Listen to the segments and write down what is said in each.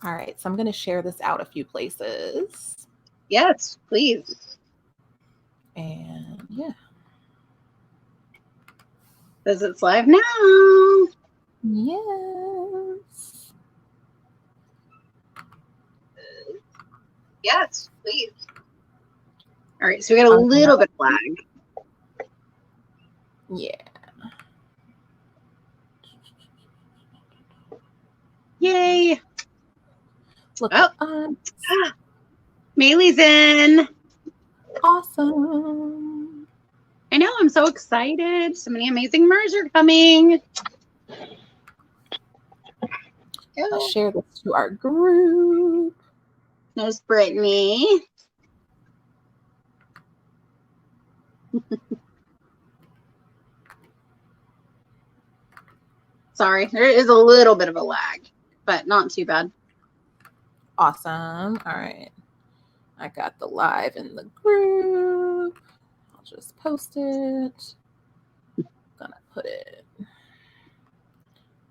All right, so I'm going to share this out a few places. Yes, please. And yeah. Because it's live now. Yes. Yes, please. All right, so we got a little bit of lag. Yeah. Yay. Look Oh, at us. Maylee's in. Awesome. I know, I'm so excited. So many amazing merch are coming. I'll share this to our group. There's Brittany. Sorry, there is a little bit of a lag, but not too bad. Awesome. All right. I got the live in the group. I'll just post it. Gonna put it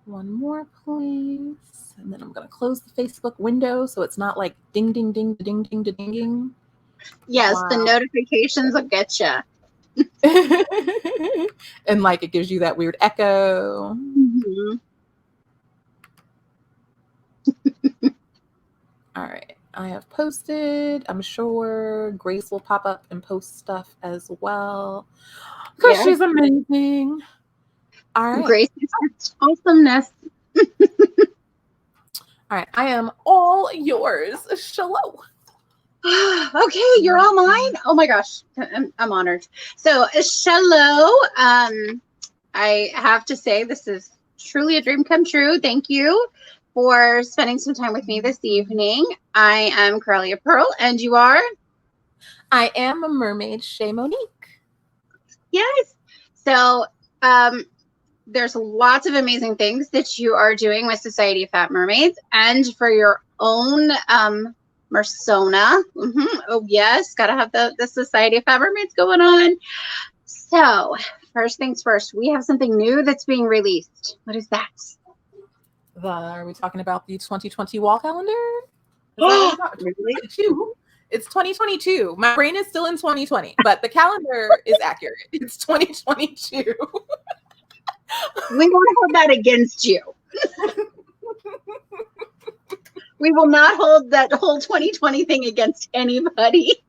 one more place. And then I'm gonna close the Facebook window so it's not like ding ding ding ding ding ding ding. Yes, the notifications will get you. And like it gives you that weird echo. Mm-hmm. All right, I have posted. I'm sure Grace will pop up and post stuff as well because she's amazing. All right, Grace is awesomeness. All right, I am all yours, Shiloh. Okay, you're all mine. Oh my gosh, I'm honored. So, Shiloh, I have to say this is truly a dream come true. Thank you for spending some time with me this evening. I am Corellia Pearl, and you are? I am a mermaid, Shay Monique. Yes. So, there's lots of amazing things that you are doing with Society of Fat Mermaids and for your own Mersona. Mm-hmm. Oh, yes. Got to have the Society of Fat Mermaids going on. So, first things first, we have something new that's being released. What is that? Are we talking about the 2020 wall calendar? Oh, really? It's 2022. My brain is still in 2020, but the calendar is accurate. It's 2022. We won't hold that against you. We will not hold that whole 2020 thing against anybody.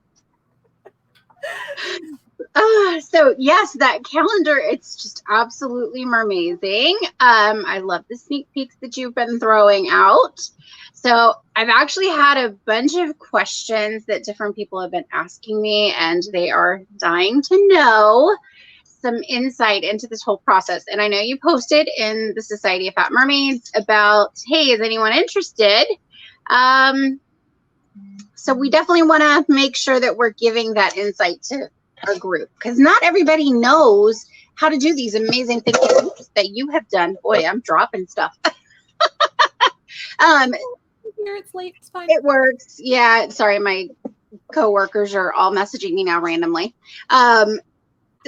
So yes, that calendar, it's just absolutely amazing. I love the sneak peeks that you've been throwing out. So I've actually had a bunch of questions that different people have been asking me, and they are dying to know some insight into this whole process. And I know you posted in the Society of Fat Mermaids about, hey, is anyone interested? So we definitely want to make sure that we're giving that insight to our group, because not everybody knows how to do these amazing things that you have done. Boy, I'm dropping stuff. Here it's late. It's fine. It works. Yeah. Sorry, my coworkers are all messaging me now randomly.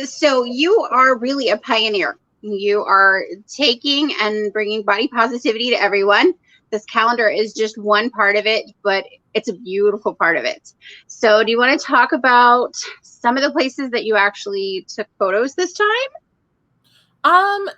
So you are really a pioneer. You are taking and bringing body positivity to everyone. This calendar is just one part of it, but it's a beautiful part of it. So do you want to talk about some of the places that you actually took photos this time?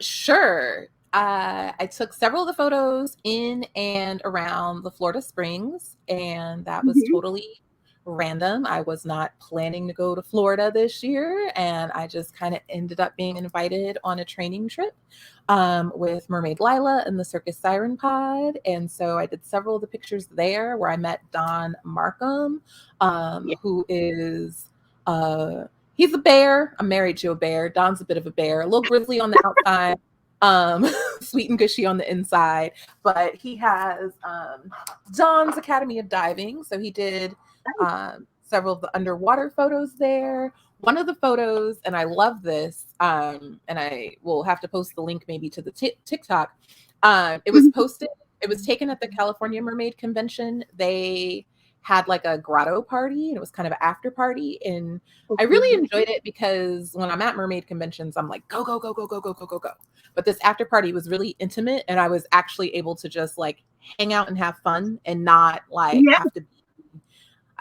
Sure. I took several of the photos in and around the Florida Springs, and that was totally random. I was not planning to go to Florida this year, and I just kind of ended up being invited on a training trip with Mermaid Lila and the Circus Siren Pod. And so I did several of the pictures there where I met Don Markham, who is he's a bear. I'm married to a bear. Don's a bit of a bear, a little grizzly on the outside, sweet and gushy on the inside. But he has Don's Academy of Diving. So he did several of the underwater photos there. One of the photos, and I love this, and I will have to post the link maybe to the TikTok. It was posted. It was taken at the California Mermaid Convention. They had like a grotto party, and it was kind of an after party. And I really Mhm. enjoyed it because when I'm at mermaid conventions, I'm like, go, go, go, go, go, go, go, go, go. But this after party was really intimate, and I was actually able to just like hang out and have fun and not like Yeah. have to be.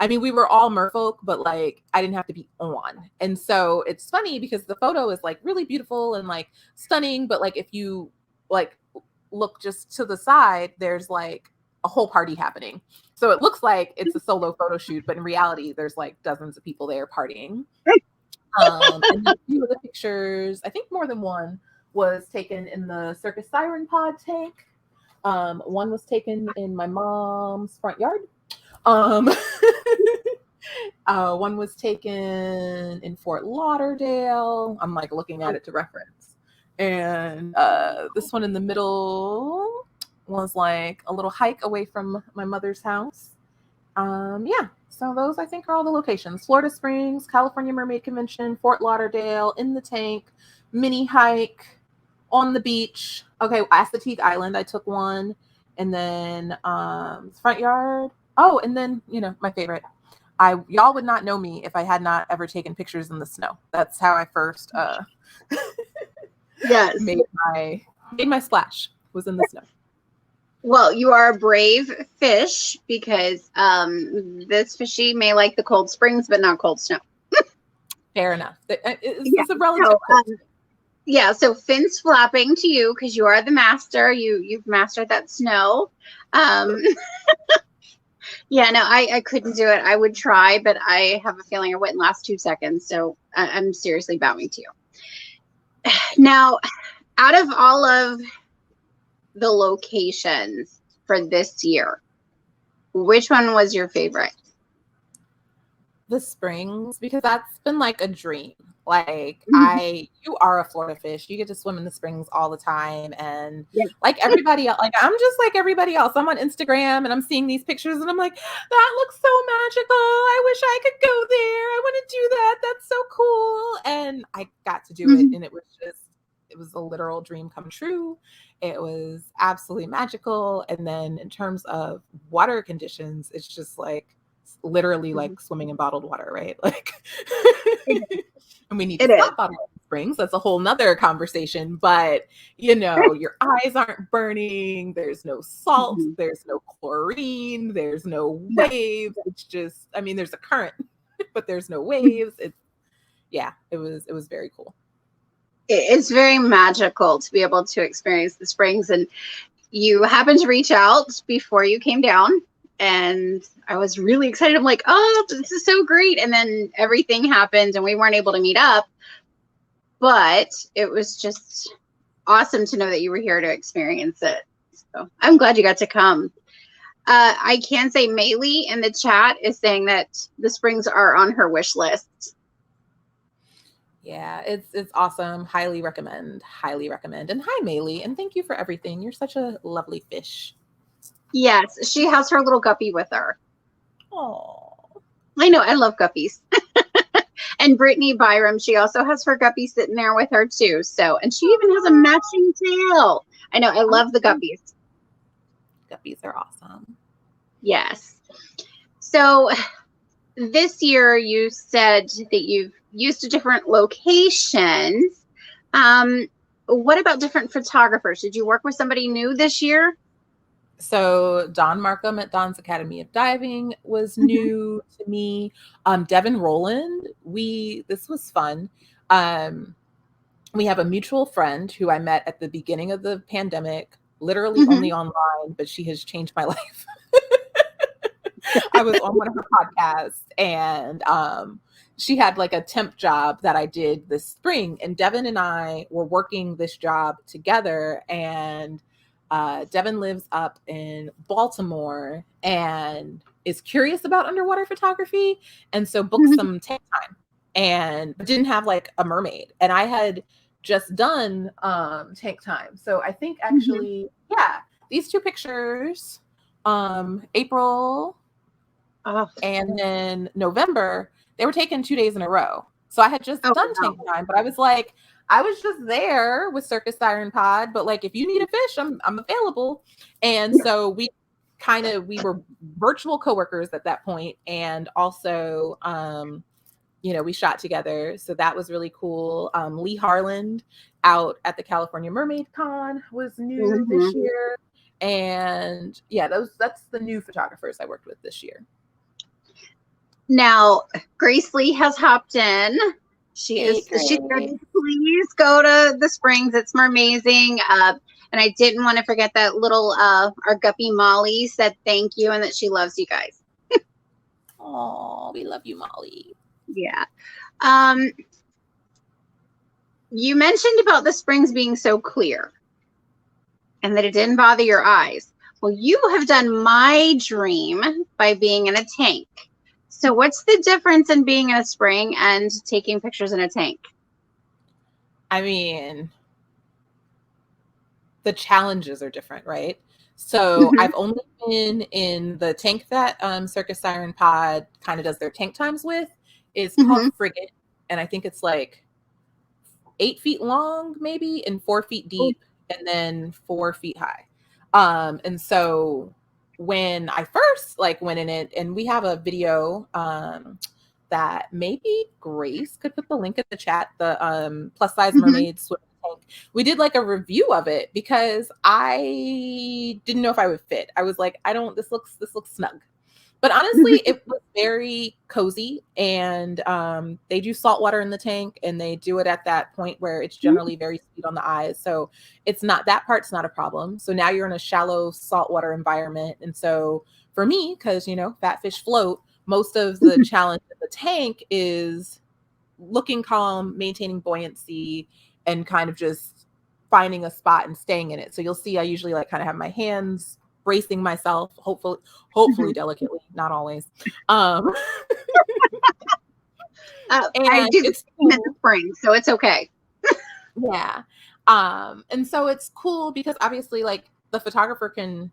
I mean, we were all merfolk, but like I didn't have to be on. And so it's funny because the photo is like really beautiful and like stunning, but like if you like look just to the side, there's like a whole party happening. So it looks like it's a solo photo shoot, but in reality, there's like dozens of people there partying. And then a few of the pictures, I think more than one, was taken in the Circus Siren Pod tank. One was taken in my mom's front yard. Um, one was taken in Fort Lauderdale. I'm like looking at it to reference. And this one in the middle was like a little hike away from my mother's house. Yeah, so those I think are all the locations: Florida Springs, California Mermaid Convention, Fort Lauderdale, in the tank, mini hike, on the beach. Okay, Assateague Island, I took one. And then front yard. Oh, and then, my favorite. Y'all would not know me if I had not ever taken pictures in the snow. That's how I first Yes. made my splash, was in the snow. Well, you are a brave fish because this fishy may like the cold springs, but not cold snow. Fair enough. It's Yeah. a relative So, cold. yeah, so fins flapping to you because you are the master. You've mastered that snow. Yeah, no, I couldn't do it. I would try, but I have a feeling I wouldn't last 2 seconds. So I'm seriously bowing to you. Now, out of all of the locations for this year, which one was your favorite? The Springs, because that's been like a dream. Like Mhm. you are a Florida fish. You get to swim in the springs all the time. And Yeah. like everybody else, like I'm just like everybody else. I'm on Instagram and I'm seeing these pictures and I'm like, that looks so magical. I wish I could go there. I want to do that. That's so cool. And I got to do it. Mhm. And it was a literal dream come true. It was absolutely magical. And then in terms of water conditions, it's just like literally Mhm. like swimming in bottled water, right? Like, It and we need to it is. stop bottling springs. That's a whole nother conversation. But your eyes aren't burning. There's no salt. Mhm. There's no chlorine. There's no Yeah. waves. It's just, I mean, there's a current, but there's no waves. It was very cool. It's very magical to be able to experience the springs. And you happened to reach out before you came down. And I was really excited. I'm like, oh, this is so great. And then everything happened and we weren't able to meet up. But it was just awesome to know that you were here to experience it. So I'm glad you got to come. I can say Maylee in the chat is saying that the springs are on her wish list. Yeah, it's awesome. Highly recommend. Highly recommend. And hi, Maylee, and thank you for everything. You're such a lovely fish. Yes, she has her little guppy with her. Oh, I know, I love guppies. And Brittany Byram, she also has her guppy sitting there with her too. So, and she even has a matching tail. I know, I love the guppies. guppies are awesome. Yes. So this year you said that you've used different locations. What about different photographers? Did you work with somebody new this year? So Don Markham at Don's Academy of Diving was new to me. Devin Rowland, this was fun. We have a mutual friend who I met at the beginning of the pandemic, literally only online, but she has changed my life. I was on one of her podcasts and she had like a temp job that I did this spring, and Devin and I were working this job together. And Devin lives up in Baltimore and is curious about underwater photography, and so booked some tank time and didn't have like a mermaid. And I had just done tank time, so I think actually, yeah, these two pictures, April and then November, they were taken 2 days in a row. So I had just done tank time, but I was like, I was just there with Circus Siren Pod, but like if you need a fish, I'm available. And so we we were virtual coworkers at that point, and also we shot together, so that was really cool. Lee Harland out at the California Mermaid Con was new this year, and yeah, that's the new photographers I worked with this year. Now Grace Lee has hopped in. She said, please go to the springs, it's amazing. And I didn't want to forget that little our guppy Molly said thank you and that she loves you guys. Oh, we love you, Molly. Yeah. You mentioned about the springs being so clear and that it didn't bother your eyes. Well, you have done my dream by being in a tank. So what's the difference in being in a spring and taking pictures in a tank? I mean, the challenges are different, right? So I've only been in the tank that Circus Siren Pod kind of does their tank times with. It's called Frigate, and I think it's like 8 feet long, maybe, and 4 feet deep, and then 4 feet high. And so when I first went in it, and we have a video that maybe Grace could put the link in the chat, the plus size mermaid swim tank. We did like a review of it because I didn't know if I would fit. I was like, this looks snug. But honestly, it was very cozy, and they do salt water in the tank, and they do it at that point where it's generally very sweet on the eyes. So that part's not a problem. So now you're in a shallow saltwater environment. And so for me, because, fat fish float, most of the challenge in the tank is looking calm, maintaining buoyancy, and kind of just finding a spot and staying in it. So you'll see I usually kind of have my hands bracing myself, hopefully delicately, not always. I do it's cool. In the spring, so it's okay. Yeah. And so it's cool because obviously the photographer can,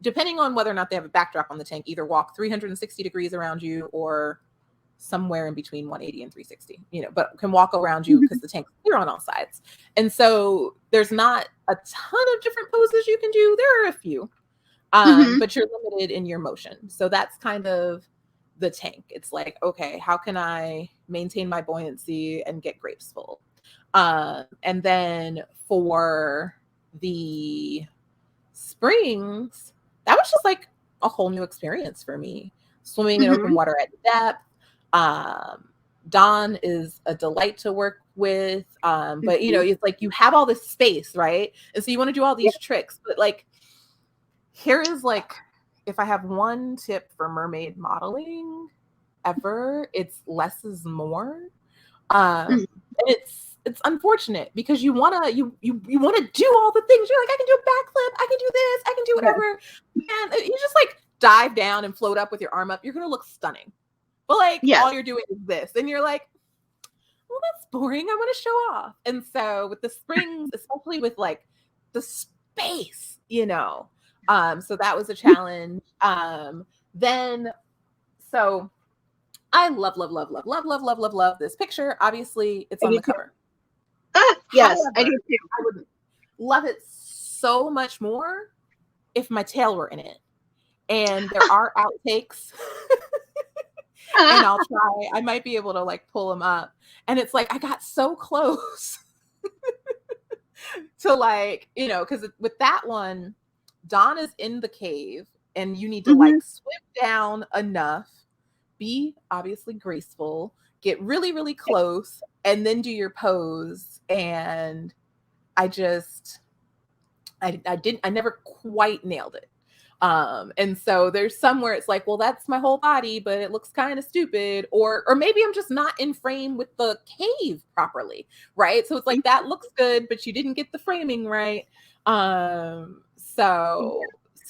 depending on whether or not they have a backdrop on the tank, either walk 360 degrees around you or somewhere in between 180 and 360, but can walk around you because the tank's clear on all sides. And so there's not a ton of different poses you can do. There are a few. But you're limited in your motion. So that's kind of the tank. It's like, okay, how can I maintain my buoyancy and get graceful? And then for the springs, that was just like a whole new experience for me. Swimming in open water at depth. Dawn is a delight to work with. But it's like you have all this space, right? And so you want to do all these tricks, but here is if I have one tip for mermaid modeling ever, it's less is more. And it's unfortunate because you want to do all the things. You're like, I can do a backflip, I can do this, I can do whatever. And you just dive down and float up with your arm up. You're going to look stunning. But all you're doing is this. And you're like, well, that's boring. I want to show off. And so with the springs, especially with the space, so that was a challenge. Then, so I love this picture. Obviously, it's on the cover. Yes, however, I do too. I would love it so much more if my tail were in it. And there are outtakes. And I'll try. I might be able to pull them up. And it's I got so close to because with that one, Dawn is in the cave and you need to swim down enough, be obviously graceful, get really, really close, and then do your pose. And I never quite nailed it. And so there's somewhere it's well, that's my whole body, but it looks kind of stupid, or maybe I'm just not in frame with the cave properly, right? So it's that looks good, but you didn't get the framing right. So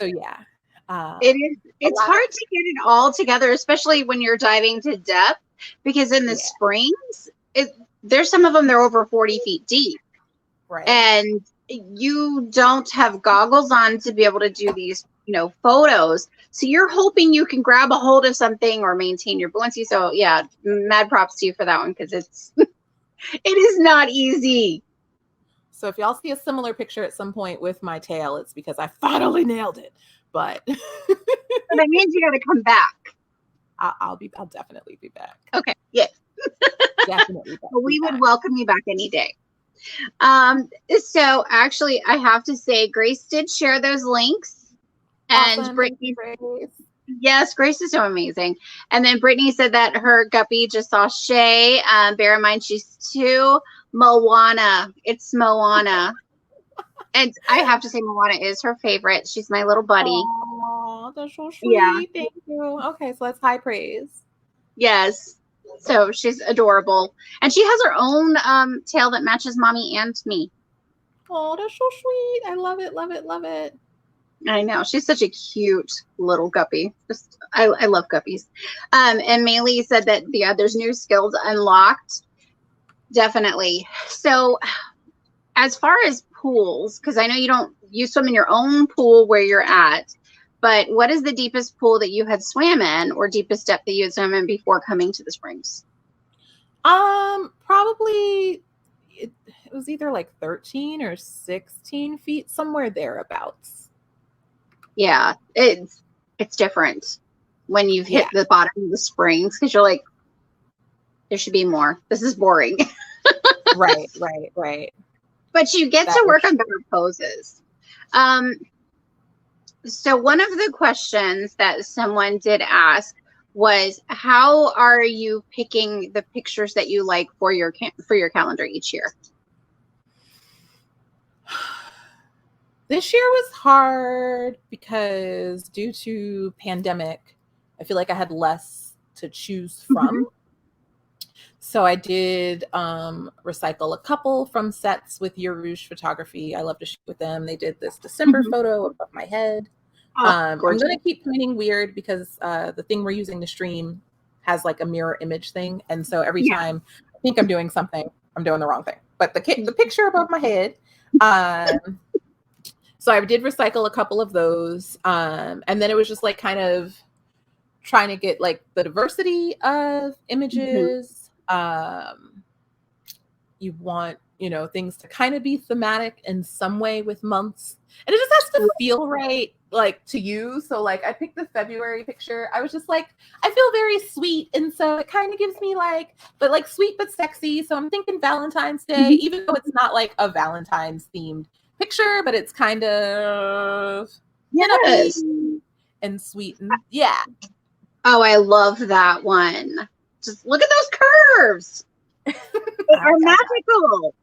yeah. It's hard to get it all together, especially when you're diving to depth, because in the springs, there's some of them, they're over 40 feet deep. Right. And you don't have goggles on to be able to do these, photos. So you're hoping you can grab a hold of something or maintain your buoyancy. So yeah, mad props to you for that one, because it is not easy. So if y'all see a similar picture at some point with my tail, it's because I finally nailed it. but So that means you got to come back. I'll definitely be back. Okay. Yes. Definitely. We would welcome you back any day. So actually, I have to say, Grace did share those links, and Awesome. Brittany, Grace. yes, Grace is so amazing. And then Brittany said that her guppy just saw Shay. Bear in mind, she's 2. Moana. It's Moana. And I have to say, Moana is her favorite. She's my little buddy. Oh, that's so sweet. Yeah. Thank you. Okay, so that's high praise. Yes. So she's adorable. And she has her own tail that matches mommy and me. Oh, that's so sweet. I love it, love it, love it. I know. She's such a cute little guppy. Just I love guppies. And Maylee said that there's new skills unlocked. Definitely. So as far as pools, because I know you swim in your own pool where you're at, but what is the deepest pool that you had swam in, or deepest depth that you had swam in before coming to the springs? Probably it was either like 13 or 16 feet, somewhere thereabouts. Yeah, it's different when you've hit the bottom of the springs, because you're like, there should be more. This is boring. Right. But you get to work on better poses. So one of the questions that someone did ask was, how are you picking the pictures that you like for your calendar each year? This year was hard because due to pandemic, I feel like I had less to choose from. Mm-hmm. So I did recycle a couple from sets with Your Rouge Photography. I love to shoot with them. They did this December photo above my head. I'm going to keep pointing weird because the thing we're using to stream has like a mirror image thing. And so every time I think I'm doing something, I'm doing the wrong thing. But the picture above my head. So I did recycle a couple of those. And then it was just like kind of trying to get like the diversity of images. You want, things to kind of be thematic in some way with months. And it just has to feel right, like, to you. So, like, I picked the February picture. I was just like, I feel very sweet. And so it kind of gives me, like, but, like, sweet but sexy. So I'm thinking Valentine's Day, even though it's not, like, a Valentine's-themed picture, but it's kind of and sweet. And, yeah. Oh, I love that one. Just look at those curves. They are magical.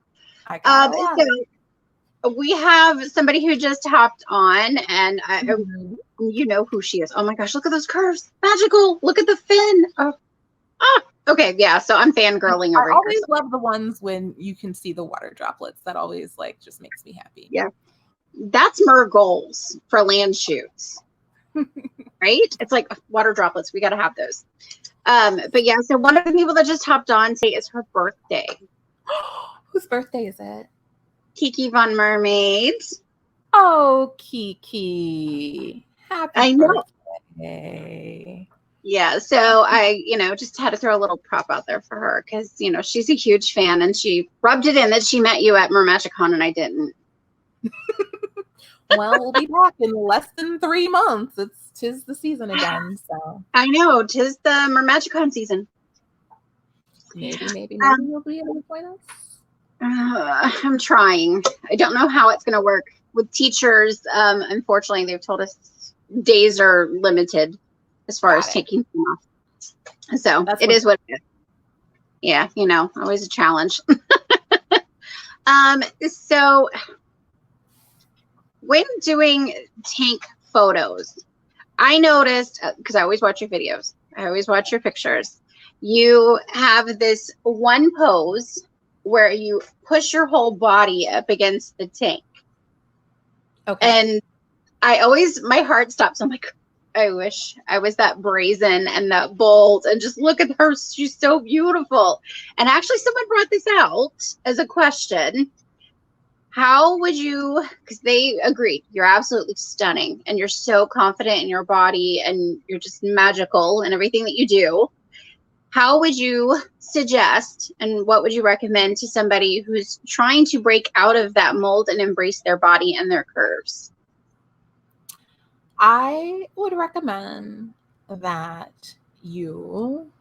So we have somebody who just hopped on, and you know who she is. Oh my gosh, look at those curves. Magical. Look at the fin. Okay, yeah. So I'm fangirling over here. I always love the ones when you can see the water droplets. That always just makes me happy. Yeah. That's Mer goals for land shoots. Right? It's like water droplets. We got to have those. But yeah, so one of the people that just hopped on today is her birthday. Whose birthday is it? Kiki Von Mermaid. Oh, Kiki. Happy birthday. Yeah, so I, just had to throw a little prop out there for her because, she's a huge fan, and she rubbed it in that she met you at MerMagicCon and I didn't. Well, we'll be back in less than 3 months. Tis the season again. So I know, tis the MerMagicCon season. Maybe you'll be able to join us. I'm trying. I don't know how it's going to work with teachers. Unfortunately, they've told us days are limited as far as taking them off. So it is what it is. Yeah, always a challenge. So when doing tank photos, I noticed, because I always watch your videos, I always watch your pictures, you have this one pose where you push your whole body up against the tank. Okay. And my heart stops. I'm like, I wish I was that brazen and that bold, and just look at her. She's so beautiful. And actually someone brought this out as a question. How would you, because they agreed, you're absolutely stunning and you're so confident in your body and you're just magical in everything that you do. How would you suggest and what would you recommend to somebody who's trying to break out of that mold and embrace their body and their curves? I would recommend that you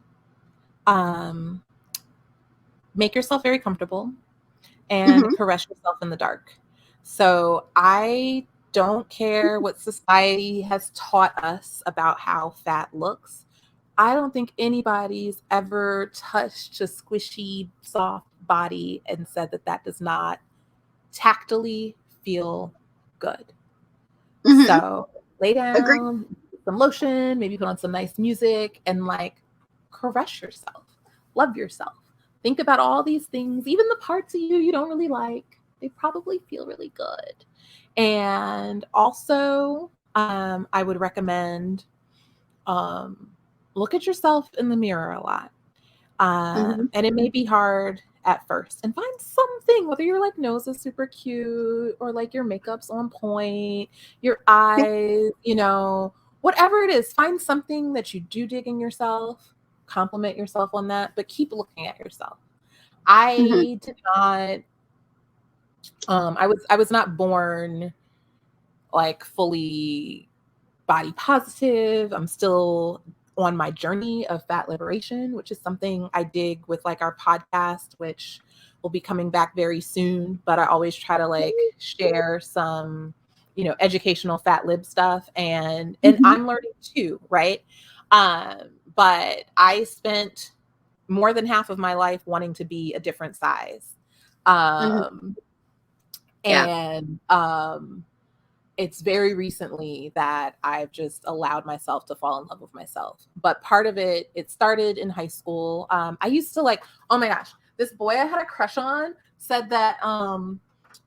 um, make yourself very comfortable and Hmm. caress yourself in the dark. So I don't care what society has taught us about how fat looks. I don't think anybody's ever touched a squishy, soft body and said that that does not tactily feel good. Hmm. So lay Agree. down, put some lotion, maybe put on some nice music and like caress yourself. Love yourself. Think about all these things, even the parts of you you don't really like. They probably feel really good. And also, I would recommend um, look at yourself in the mirror a lot. Hmm. And it may be hard at first and find something, whether your like nose is super cute or like your makeup's on point, your Yeah. eyes, whatever it is, find something that you do dig in yourself, compliment yourself on that, but keep looking at yourself. Hmm. I did not, I was not born like fully body positive. I'm still on my journey of fat liberation, which is something I dig with like our podcast, which will be coming back very soon. But I always try to like share some, educational fat lib stuff and Hmm. I'm learning too, right? But I spent more than half of my life wanting to be a different size. Hmm. Um, Yeah. and it's very recently that I've just allowed myself to fall in love with myself. But part of it, it started in high school. I used to like, oh my gosh, this boy I had a crush on said that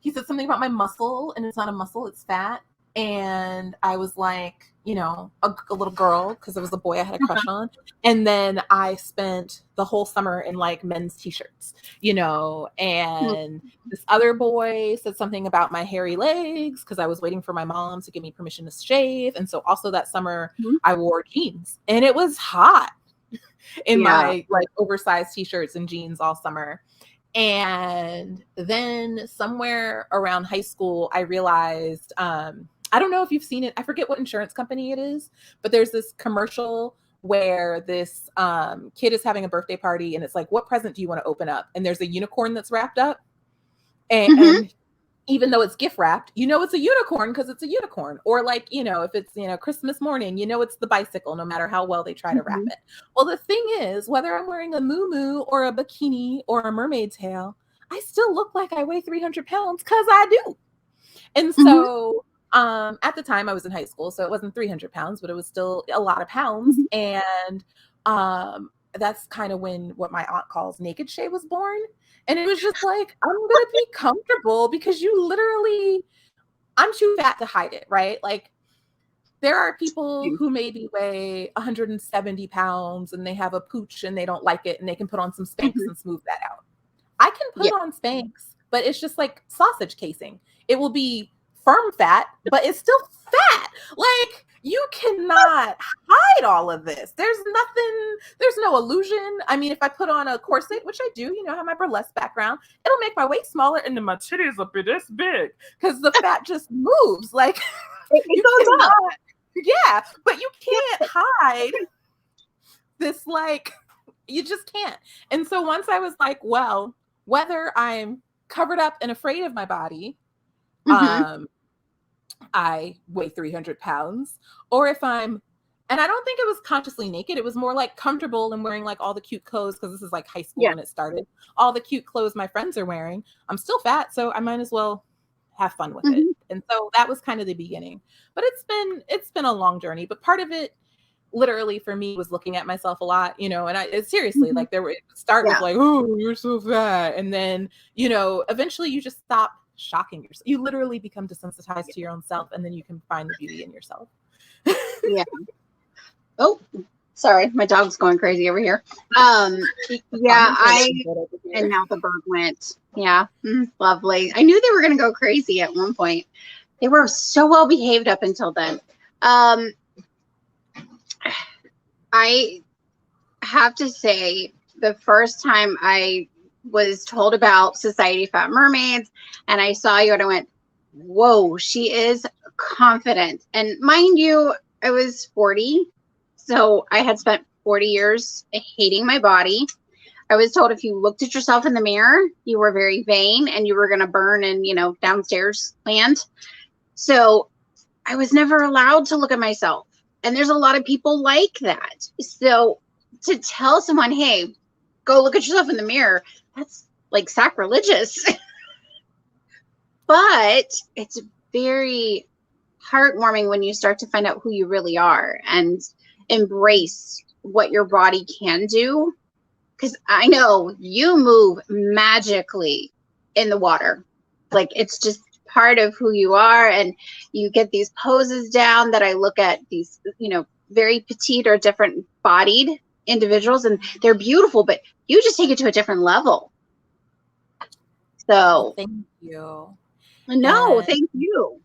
he said something about my muscle, and it's not a muscle, it's fat. And I was like, a little girl because it was a boy I had a crush on. And then I spent the whole summer in like men's t-shirts, and this other boy said something about my hairy legs because I was waiting for my mom to give me permission to shave. And so also that summer Hmm. I wore jeans and it was hot in Yeah. my like oversized t-shirts and jeans all summer. And then somewhere around high school, I realized, I don't know if you've seen it. I forget what insurance company it is, but there's this commercial where this kid is having a birthday party and it's like, what present do you want to open up? And there's a unicorn that's wrapped up. Hmm. And even though it's gift wrapped, it's a unicorn because it's a unicorn. Or like, if it's, Christmas morning, it's the bicycle, no matter how well they try to wrap Hmm. it. Well, the thing is, whether I'm wearing a moo or a bikini or a mermaid tail, I still look like I weigh 300 pounds because I do. And Hmm. so at the time I was in high school, so it wasn't 300 pounds, but it was still a lot of pounds. Hmm. And that's kind of when what my aunt calls naked Shay was born. And it was just like, I'm going to be comfortable because I'm too fat to hide it, right? Like, there are people who maybe weigh 170 pounds and they have a pooch and they don't like it and they can put on some Spanx Hmm. and smooth that out. I can Yeah. put on Spanx, but it's just like sausage casing. It will be firm fat, but it's still fat. Like, you cannot hide all of this. There's no illusion. I mean, if I put on a corset, which I do, I have my burlesque background, it'll make my waist smaller and then my titties will be this big because the fat just moves. Like, It you goes up. cannot, yeah, but you can't hide this, like, you just can't. And so once I was like, well, whether I'm covered up and afraid of my body, Hmm. um, I weigh 300 pounds, or if and I don't think it was consciously naked. It was more like comfortable and wearing like all the cute clothes because this is like high school Yeah. when it started. All the cute clothes my friends are wearing. I'm still fat, so I might as well have fun with it. Hmm. And so that was kind of the beginning. But it's been a long journey. But part of it literally for me was looking at myself a lot, and seriously, Hmm. like there would start with Yeah. like, oh, you're so fat. And then, eventually you just stop shocking yourself. You literally become desensitized to your own self and then you can find the beauty in yourself. Yeah. Oh, sorry, my dog's going crazy over here. Yeah, Comments are looking good over and here. now the bird went. Yeah, lovely. I knew they were going to go crazy at one point. They were so well behaved up until then. Um, I have to say, the first time I was told about Society of Fat Mermaids and I saw you and I went, whoa, she is confident. And mind you, I was 40. So I had spent 40 years hating my body. I was told if you looked at yourself in the mirror, you were very vain and you were going to burn in, downstairs land. So I was never allowed to look at myself. And there's a lot of people like that. So to tell someone, hey, go look at yourself in the mirror, that's like sacrilegious. But it's very heartwarming when you start to find out who you really are and embrace what your body can do. Because I know you move magically in the water. Like it's just part of who you are. And you get these poses down that I look at these, very petite or different bodied individuals, and they're beautiful, but you just take it to a different level. So Thank you. no, And thank you.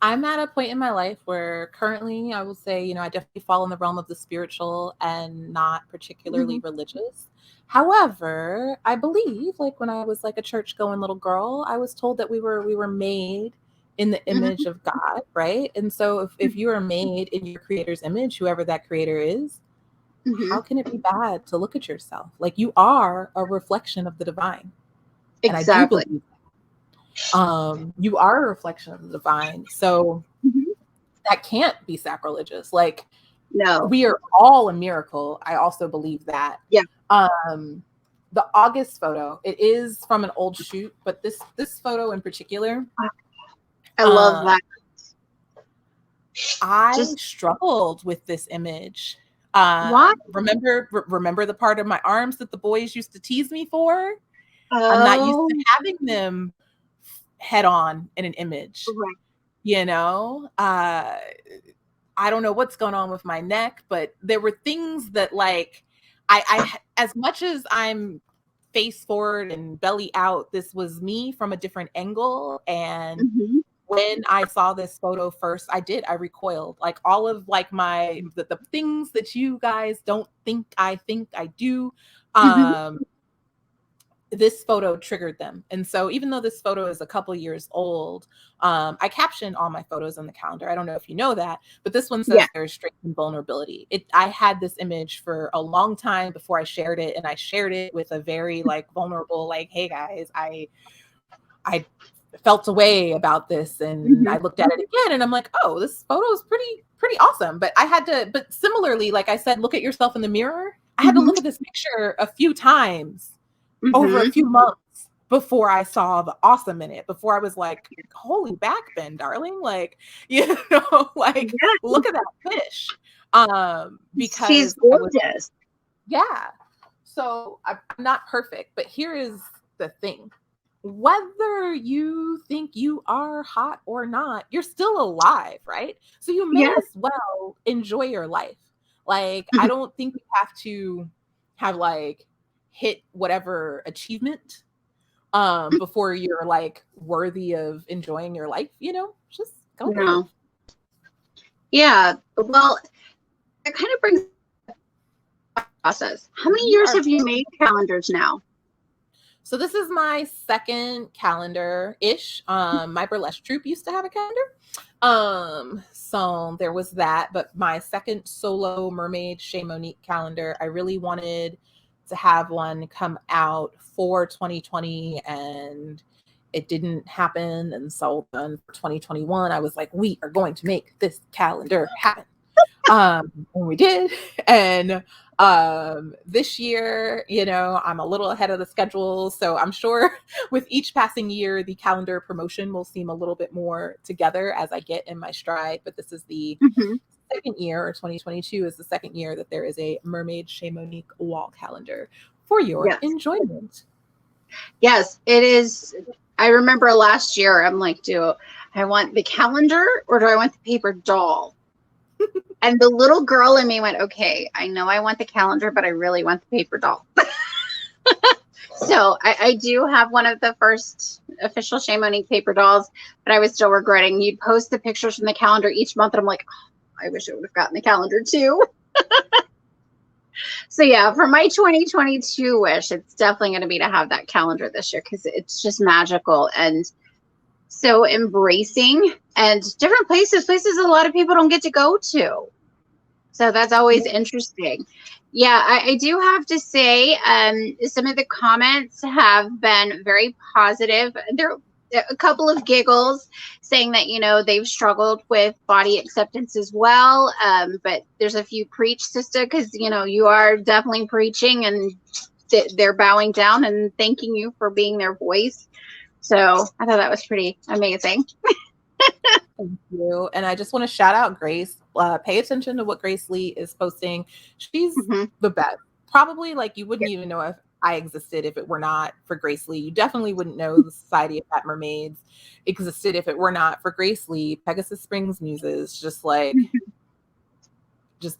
I'm at a point in my life where currently I will say, I definitely fall in the realm of the spiritual and not particularly Mhm. religious. However, I believe like when I was like a church going little girl, I was told that we were made in the image Mhm. of God, right? And so if you are made in your creator's image, whoever that creator is, how Mhm. can it be bad to look at yourself? Like you are a reflection of the divine. And I do Exactly. believe you are a reflection of the divine. So Mhm. that can't be sacrilegious. Like No. we are all a miracle. I also believe that. Yeah. Um, the August photo, it is from an old shoot, but this photo in particular, I love uh, that. I Just struggled with this image. why? Remember the part of my arms that the boys used to tease me for? I'm not used to Oh, having them head on in an image, right. you know? I don't know what's going on with my neck, but there were things that like I as much as I'm face forward and belly out, this was me from a different angle. And Mhm. when I saw this photo first, I recoiled. Like all of like the things that you guys don't think I do. Mhm. Um this photo triggered them. And so even though this photo is a couple years old, I caption all my photos on the calendar. I don't know if you know that, but this one Yeah. says there's strength and vulnerability. I had this image for a long time before I shared it, and I shared it with a very like vulnerable, like, hey guys, I felt a way about this, and Mhm. I looked at it again and I'm like, oh, this photo is pretty awesome. But similarly, like I said, look at yourself in the mirror. I had to Mhm. look at this picture a few times over a Mhm. few months before I saw the awesome in it, before I was like, holy back bend, darling. Like, like Yeah. look at that fish. She's Because I was, gorgeous. yeah. So I'm not perfect, but here is the thing. Whether you think you are hot or not, you're still alive, right? So you may Yes. as well enjoy your life. Like, I Mhm. don't think you have to have like hit whatever achievement before you're like worthy of enjoying your life, just go live. No. Yeah. Well, it kind of brings process. How many You years are have you made calendars now? So this is my second calendar ish. My burlesque troupe used to have a calendar. So there was that, but my second solo mermaid Chez Monique calendar, I really wanted to have one come out for 2020, and it didn't happen. And so then for 2021, I was like, we are going to make this calendar happen. And we did. And this year, I'm a little ahead of the schedule, so I'm sure with each passing year the calendar promotion will seem a little bit more together as I get in my stride. But this is the Mhm. second year, or 2022 is the second year that there is a Mermaid Chez Monique wall calendar for your Yes. enjoyment. Yes, it is. I remember last year, I'm like, do I want the calendar or do I want the paper doll? And the little girl in me went, okay, I know I want the calendar, but I really want the paper doll. So I do have one of the first official Chez Monique paper dolls, but I was still regretting. You'd post the pictures from the calendar each month, and I'm like, oh, I wish I would have gotten the calendar too. So yeah, for my 2022 wish, it's definitely going to be to have that calendar this year because it's just magical. And so embracing, and different places a lot of people don't get to go to. So that's always interesting. Yeah, I do have to say, some of the comments have been very positive. There are a couple of giggles saying that, they've struggled with body acceptance as well. But there's a few preach, sister, because, you are definitely preaching, and they're bowing down and thanking you for being their voice. So I thought that was pretty amazing. Thank you. And I just want to shout out Grace. Pay attention to what Grace Lee is posting. She's Hmm. the best. Probably like you wouldn't even know if I existed if it were not for Grace Lee. You definitely wouldn't know the Society of Fat Mermaids existed if it were not for Grace Lee. Pegasus Springs Muses, just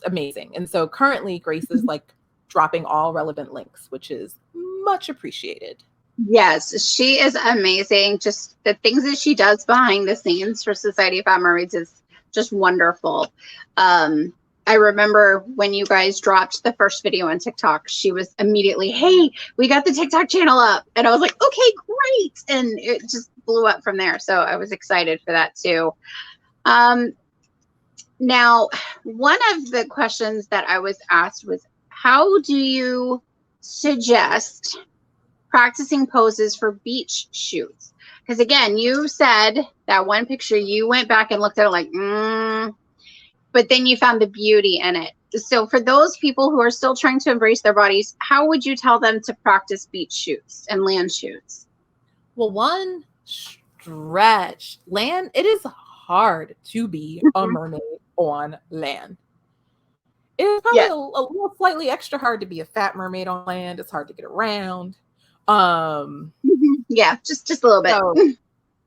amazing. And so currently Grace is like dropping all relevant links, which is much appreciated. Yes, she is amazing. Just the things that she does behind the scenes for Society of Fat Mermaids is just wonderful. I remember when you guys dropped the first video on TikTok, she was immediately, "Hey, we got the TikTok channel up." And I was like, "Okay, great." And it just blew up from there. So I was excited for that too. Now, one of the questions that I was asked was, how do you suggest practicing poses for beach shoots? Because again, you said that one picture, you went back and looked at it like, but then you found the beauty in it. So for those people who are still trying to embrace their bodies, how would you tell them to practice beach shoots and land shoots? Well, one, stretch. Land, it is hard to be a mermaid on land. It is probably Yeah. a little slightly extra hard to be a fat mermaid on land. It's hard to get around. Um, Yeah, just a little bit.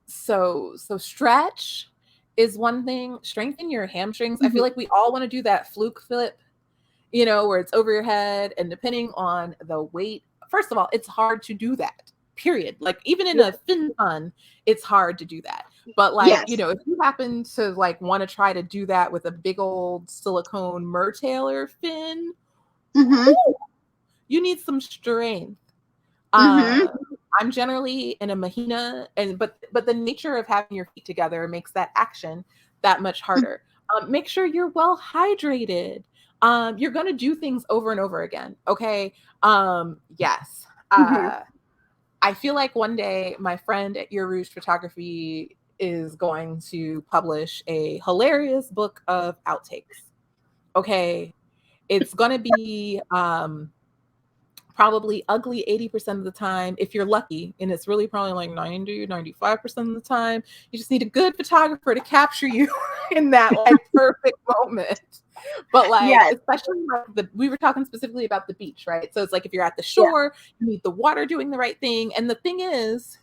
so stretch is one thing. Strengthen your hamstrings. I feel Mhm. like we all want to do that fluke flip, where it's over your head, and depending on the weight, first of all, it's hard to do that. Period. Like even in a fin fun, it's hard to do that. But like, Yes. if you happen to like want to try to do that with a big old silicone mertailor fin, Hmm. whew, you need some strength. Hmm. Uh, I'm generally in a mahina, but the nature of having your feet together makes that action that much harder. Make sure you're well hydrated. You're gonna do things over and over again. Okay. Yes. Hmm. I feel like one day my friend at Your Rouge Photography is going to publish a hilarious book of outtakes. Okay. It's gonna be probably ugly 80% of the time if you're lucky, and it's really probably like 90-95% of the time. You just need a good photographer to capture you in that like perfect moment. But like, Yes. especially like we were talking specifically about the beach, right? So it's like if you're at the Yeah. shore, you need the water doing the right thing. And the thing is,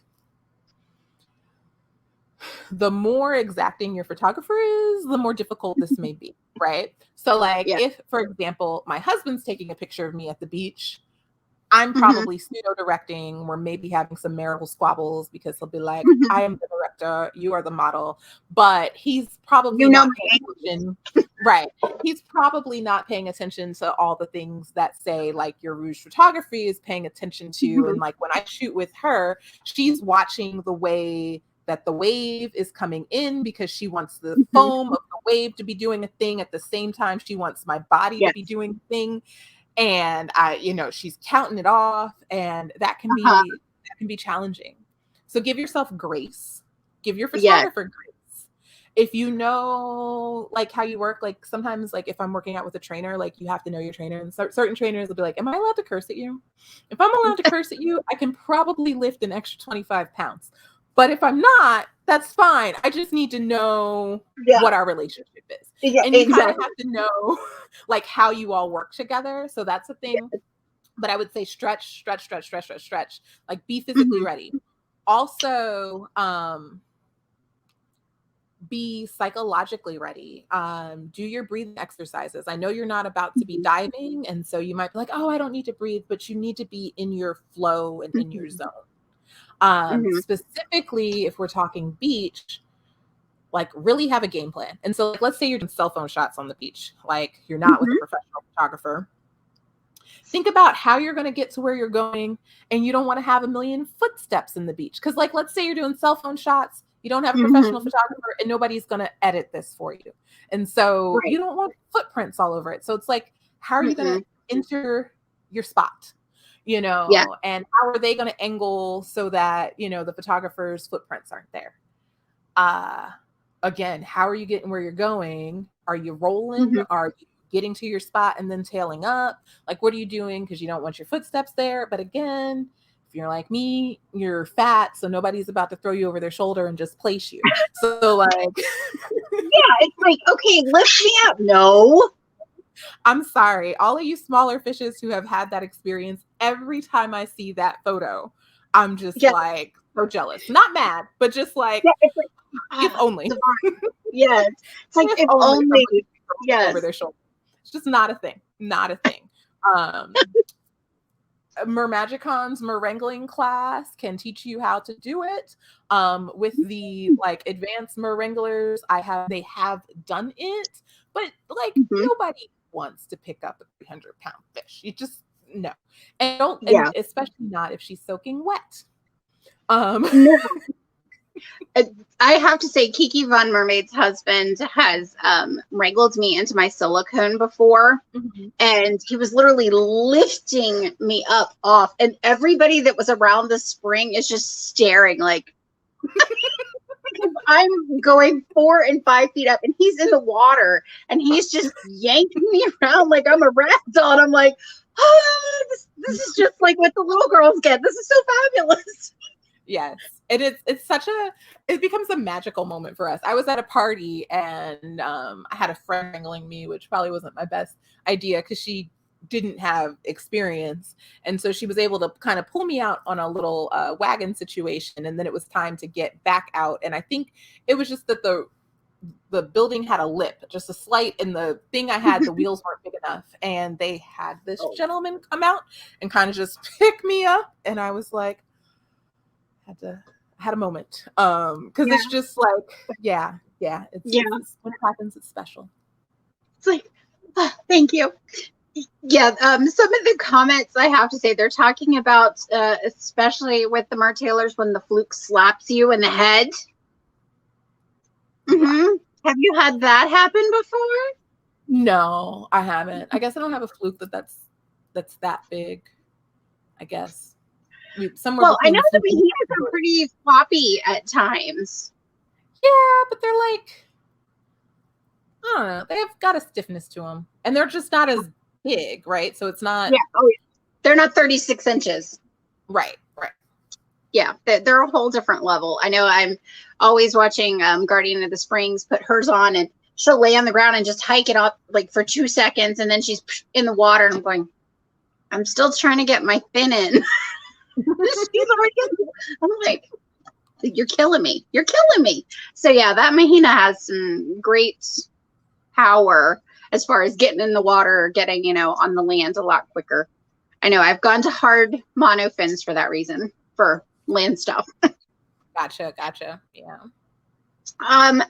the more exacting your photographer is, the more difficult this may be, right? So like Yeah. if, for example, my husband's taking a picture of me at the beach, I'm Hmm. probably pseudo directing. We're maybe having some marital squabbles because he'll be like, Hmm. I am the director, you are the model. But he's probably You know not paying me. attention. Right. He's probably not paying attention to all the things that say like your Rouge photography is paying attention to. Hmm. And like when I shoot with her, she's watching the way that the wave is coming in because she wants the Hmm. foam of the wave to be doing a thing at the same time she wants my body to Yes. be doing the thing. And she's counting it off, and Uh-huh. that can be challenging. So give yourself grace. Give your Yes. photographer grace. If you know like how you work, like sometimes like if I'm working out with a trainer, like you have to know your trainer, and certain trainers will be like, am I allowed to curse at you? If I'm allowed to curse at you, I can probably lift an extra 25 pounds. But if I'm not, that's fine. I just need to know Yeah. what our relationship is. Yeah. And you kind of Exactly. have to know like how you all work together. So that's a thing. But I would say stretch, stretch, stretch, stretch, stretch, stretch. Like be physically Hmm. ready. Also, be psychologically ready. Do your breathing exercises. I know you're not about to be diving, and so you might be like, "Oh, I don't need to breathe," but you need to be in your flow and in your Hmm. zone. Hmm. Specifically, if we're talking beach, like really have a game plan. And so, like, let's say you're doing cell phone shots on the beach, like you're not with a Hmm. professional photographer. Think about how you're going to get to where you're going, and you don't want to have a million footsteps in the beach. Because, like, let's say you're doing cell phone shots, You don't have a professional Mhm. photographer, and nobody's going to edit this for you. And so Right. you don't want footprints all over it. So it's like, how are you going to Mm-mm. enter your spot? Yeah. And how are they going to angle so that, the photographer's footprints aren't there? Uh, Again, how are you getting where you're going? Are you rolling? Mhm. Are you getting to your spot and then tailing up? Like, what are you doing? Because you don't want your footsteps there. But again, if you're like me, you're fat, so nobody's about to throw you over their shoulder and just place you. So, like, Yeah, it's like, okay, lift me up. No. I'm sorry, all of you smaller fishes who have had that experience, every time I see that photo, I'm just Yeah. like so jealous. Not mad, but just like, Yeah. It's like, if only. yes. It's like If if only only. somebody over Yes. their shoulder. It's just not a thing. Not a thing. Mermagicons, Merwrangling class can teach you how to do it. With the like advanced Merwranglers, they have done it, but like Mhm. nobody wants to pick up a 300-pound fish. You just no, and don't, and Yeah. especially not if she's soaking wet. Um, No. Uh, I have to say, Kiki Von Mermaid's husband has wrangled me into my silicone before, mhm. and he was literally lifting me up off, and everybody that was around the spring is just staring like, because I'm going 4 and 5 feet up and he's in the water and he's just yanking me around like I'm a rag doll. And I'm like, oh, this is just like what the little girls get. This is so fabulous. Yes. It becomes a magical moment for us. I was at a party and I had a friend wrangling me, which probably wasn't my best idea because she didn't have experience. And so she was able to kind of pull me out on a little wagon situation. And then it was time to get back out. And I think it was just that the building had a lip, just a slight, and the thing I had, the wheels weren't big enough. And they had this Oh, gentleman come out and kind of just pick me up. And I was like, had a moment. Because yeah. it's just like, yeah. Yeah. It's when it happens, it's special. It's like, thank you. Yeah. Some of the comments I have to say, they're talking about, especially with the Mertailers, when the fluke slaps you in the head. Yeah. Mm-hmm. Have you had that happen before? No, I haven't. I guess I don't have a fluke that's that big, I guess. Somewhere Well, I between know the the fluke and behemoths are the pretty floppy at times. yeah, but they're like, I don't know. They've got a stiffness to them. And they're just not as big, right? So it's not Yeah. Oh, yeah. They're not 36 inches. right. Yeah, they're a whole different level. I know I'm always watching Guardian of the Springs put hers on, and she'll lay on the ground and just hike it up like for 2 seconds, and then she's in the water, and I'm going, I'm still trying to get my fin in. She's already, I'm like, you're killing me. You're killing me. So yeah, that Mahina has some great power as far as getting in the water or getting, on the land a lot quicker. I know I've gone to hard monofins for that reason, for land stuff. Gotcha. Yeah.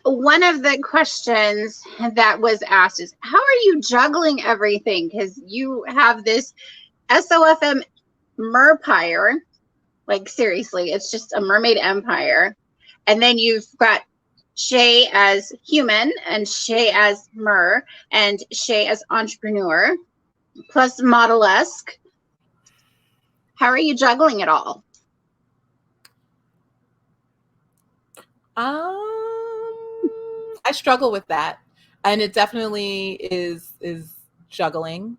One of the questions that was asked is, how are you juggling everything? Because you have this SOFM merpire, like seriously, it's just a mermaid empire. And then you've got Shay as human and Shay as mer and Shay as entrepreneur, plus model-esque. How are you juggling it all? I struggle with that, and it definitely is juggling.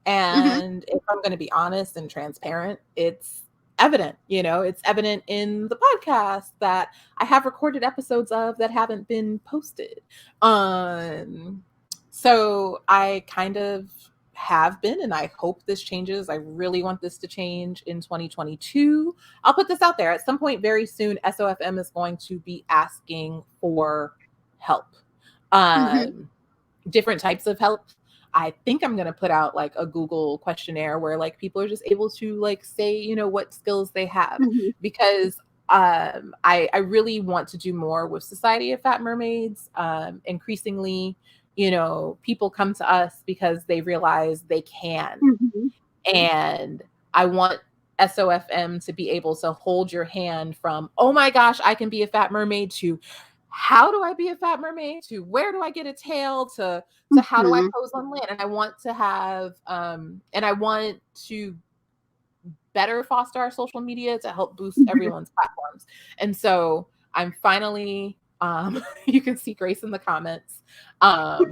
Mm-hmm. And if I'm going to be honest and transparent, it's evident. It's evident in the podcast that I have recorded episodes of that haven't been posted. So I kind of have been, and I hope this changes. I really want this to change in 2022. I'll put this out there. At some point very soon, SOFM is going to be asking for help. Mm-hmm. Different types of help. I think I'm going to put out like a Google questionnaire where like people are just able to like say, what skills they have, Mm-hmm. because I really want to do more with Society of Fat Mermaids. Increasingly, people come to us because they realize they can. Mm-hmm. And I want SOFM to be able to hold your hand from, oh my gosh, I can be a fat mermaid, to how do I be a fat mermaid, to where do I get a tail, to how do I Mhm. pose on land. And I want to have and I want to better foster our social media to help boost Mhm. everyone's platforms. And so I'm finally you can see Grace in the comments. Um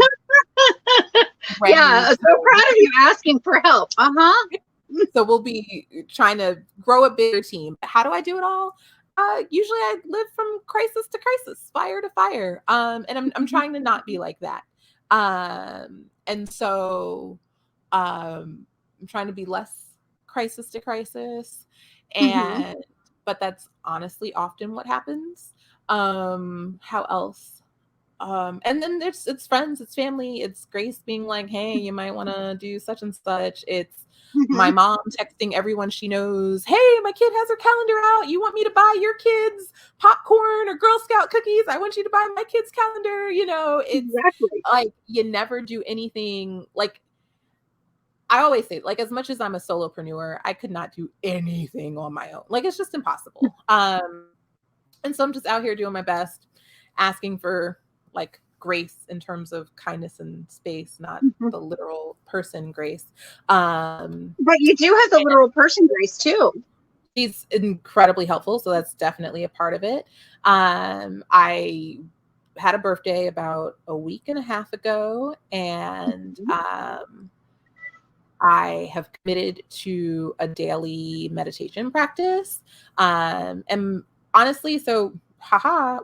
Yeah, ready so to proud of you asking for help. Uh-huh. So we'll be trying to grow a bigger team. How do I do it all? Usually I live from crisis to crisis, fire to fire. And I'm Mhm. trying to not be like that. And so I'm trying to be less crisis to crisis. Mhm. And but that's honestly often what happens. How else? And then it's friends, it's family, it's Grace being like, hey, you might want to do such and such. It's my Mhm. mom texting everyone she knows, hey, my kid has her calendar out. You want me to buy your kids popcorn or Girl Scout cookies? I want you to buy my kids' calendar. It's Exactly. like you never do anything. Like I always say, like, as much as I'm a solopreneur, I could not do anything on my own. Like, it's just impossible. And so I'm just out here doing my best, asking for like grace in terms of kindness and space, not Mhm. the literal person grace. But you do have the literal person grace too. She's incredibly helpful, so that's definitely a part of it. I had a birthday about a week and a half ago, and Mhm. I have committed to a daily meditation practice. And honestly, so haha,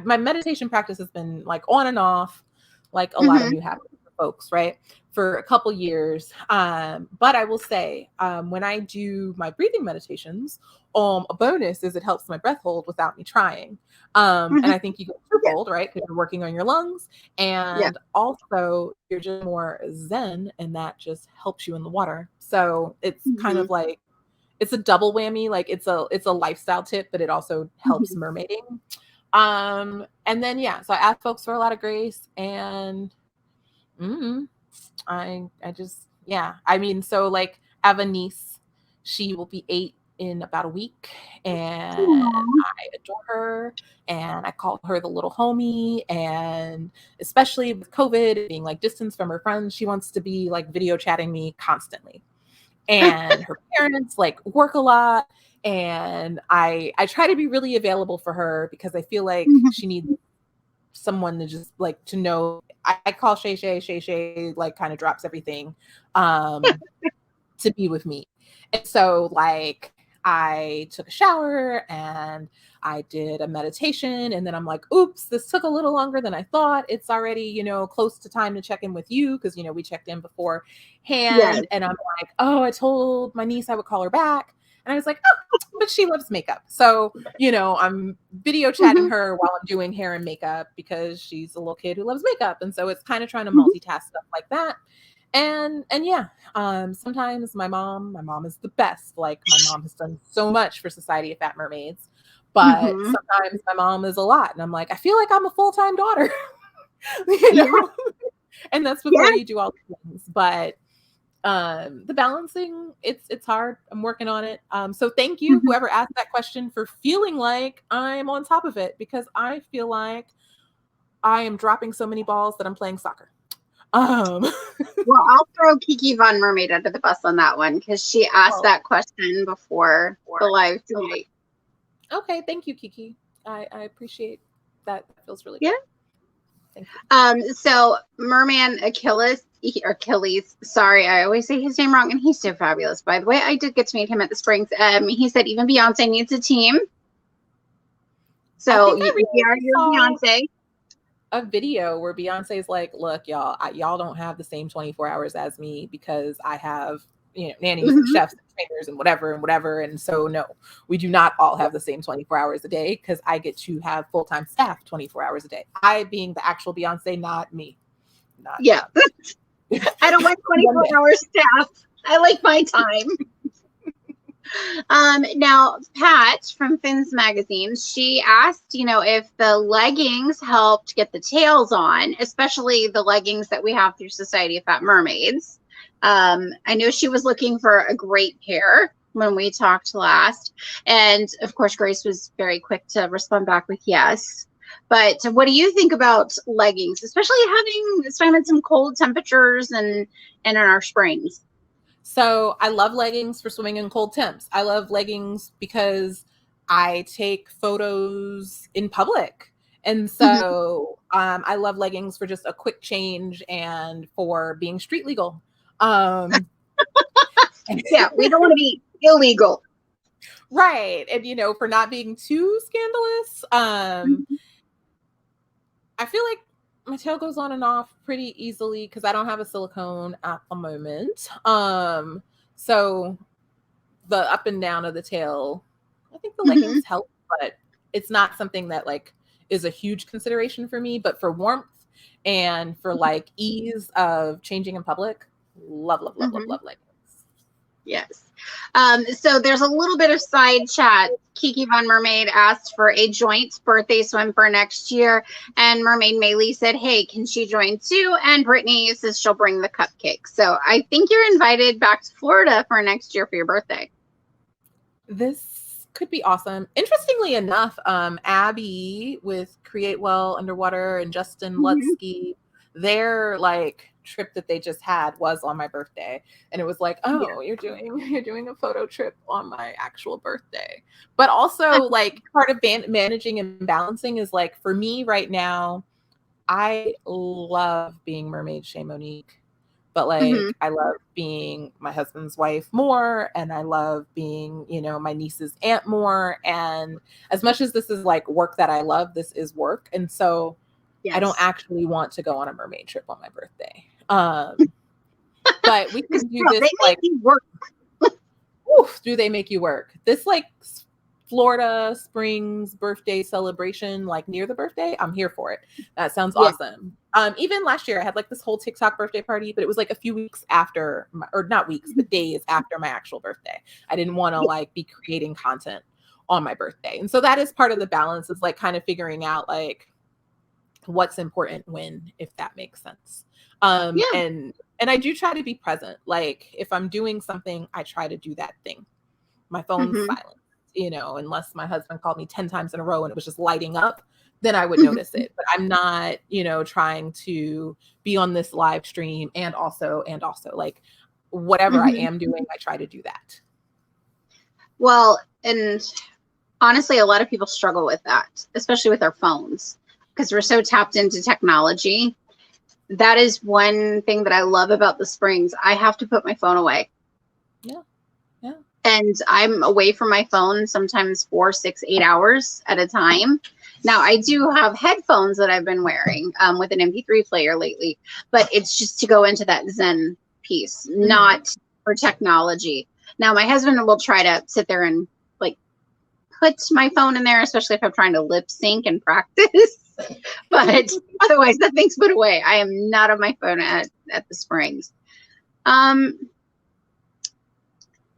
my meditation practice has been like on and off, like a lot of Mhm. new habits for folks, right? For a couple years. But I will say, when I do my breathing meditations, a bonus is it helps my breath hold without me trying. And Mhm. I think you get Yeah. twofold, right? Because you're working on your lungs, Yeah. and also you're just more zen, and that just helps you in the water. So it's kind Mhm. of like it's a double whammy. Like it's a lifestyle tip, but it also helps Mhm. mermaiding. And then yeah, so I ask folks for a lot of grace, and mm, I just yeah. I mean, so like I have a niece, she will be 8 in about a week, and Aw. I adore her, and I call her the little homie. And especially with COVID being like distance from her friends, she wants to be like video chatting me constantly. And her parents like work a lot, and I try to be really available for her because I feel like Mhm. she needs someone to just like to know. I call Shay like kind of drops everything to be with me. And so like I took a shower and I did a meditation, and then I'm like, oops, this took a little longer than I thought. It's already, close to time to check in with you because we checked in beforehand. Yes. And I'm like, oh, I told my niece I would call her back. And I was like, oh, but she loves makeup. So, I'm video chatting Mhm. her while I'm doing hair and makeup because she's a little kid who loves makeup. And so it's kind of trying to Mhm. multitask stuff like that. And yeah, sometimes my mom is the best. Like my mom has done so much for Society of Fat Mermaids, but Mhm. sometimes my mom is a lot, and I'm like, I feel like I'm a full-time daughter, Yeah. and that's Yeah. before you do all the things. But the balancing, it's hard. I'm working on it. So thank you, Mhm. whoever asked that question, for feeling like I'm on top of it, because I feel like I am dropping so many balls that I'm playing soccer. Um, Well, I'll throw Kiki Von Mermaid under the bus on that one because she asked well, that question before the live tonight. okay, thank you, Kiki. I appreciate that. That feels really Yeah. good. Thank you. So Merman Achilles, sorry, I always say his name wrong, and he's so fabulous. By the way, I did get to meet him at the Springs. He said even Beyonce needs a team. I So think I we are recently your saw Beyonce. a video where Beyonce's like, "Look, y'all, y'all don't have the same 24 hours as me because I have, nannies and Mhm. chefs and trainers and whatever and whatever. And so, no, we do not all have the same 24 hours a day because I get to have full-time staff 24 hours a day. I being the actual Beyonce, not me, not Yeah. not me. I don't like One 24-hour staff. I like my time. Now, Pat from Finn's Magazine, she asked, if the leggings helped get the tails on, especially the leggings that we have through Society of Fat Mermaids. I know she was looking for a great pair when we talked last. And of course, Grace was very quick to respond back with yes. But what do you think about leggings, especially having starting some cold temperatures and in our springs? So I love leggings for swimming in cold temps. I love leggings because I take photos in public. And Mhm. so I love leggings for just a quick change and for being street legal. Yeah, we don't want to be illegal. Right. And, for not being too scandalous. Mhm. I feel like my tail goes on and off pretty easily because I don't have a silicone at the moment. So the up and down of the tail, I think the Mhm. leggings help, but it's not something that like is a huge consideration for me. But for warmth and for like ease of changing in public, love, love, love, love, Mhm. love leggings. Yes. So there's a little bit of side chat. Kiki Von Mermaid asked for a joint birthday swim for next year. And Mermaid Maylee said, hey, can she join too? And Brittany says she'll bring the cupcakes. So I think you're invited back to Florida for next year for your birthday. This could be awesome. Interestingly enough, Abby with Create Well Underwater and Justin Mhm. Lutsky, their like trip that they just had was on my birthday, and it was like, Yeah. oh, you're doing a photo trip on my actual birthday. But also, like, part of managing and balancing is like for me right now, I love being Mermaid Chez Monique, but Mhm. like I love being my husband's wife more, and I love being, my niece's aunt more. And as much as this is like work that I love, this is work. And so I don't Yes. actually want to go on a mermaid trip on my birthday. But we Because can do this they make like, you work. oof, do they make you work? This like Florida Springs birthday celebration, like near the birthday, I'm here for it. That sounds Yeah. awesome. Even last year, I had like this whole TikTok birthday party, but it was like a few weeks after, or not weeks, but days after my actual birthday. I didn't want to Yeah. like be creating content on my birthday, and so that is part of the balance, is like kind of figuring out like what's important when, if that makes sense. Yeah. And I do try to be present. Like if I'm doing something, I try to do that thing. My phone's Mhm. silent, unless my husband called me 10 times in a row and it was just lighting up, then I would notice Mhm. it. But I'm not, trying to be on this live stream and also like whatever I Mhm. am doing, I try to do that. Well, and honestly, a lot of people struggle with that, especially with our phones, because we're so tapped into technology. That is one thing that I love about the Springs. I have to put my phone away. Yeah. Yeah. And I'm away from my phone sometimes 4, 6, 8 hours at a time. Now, I do have headphones that I've been wearing with an MP3 player lately, but it's just to go into that Zen piece, Mhm. not for technology. Now, my husband will try to sit there and like put my phone in there, especially if I'm trying to lip sync and practice. But otherwise, that thing's put away. I am not on my phone at the Springs. Um,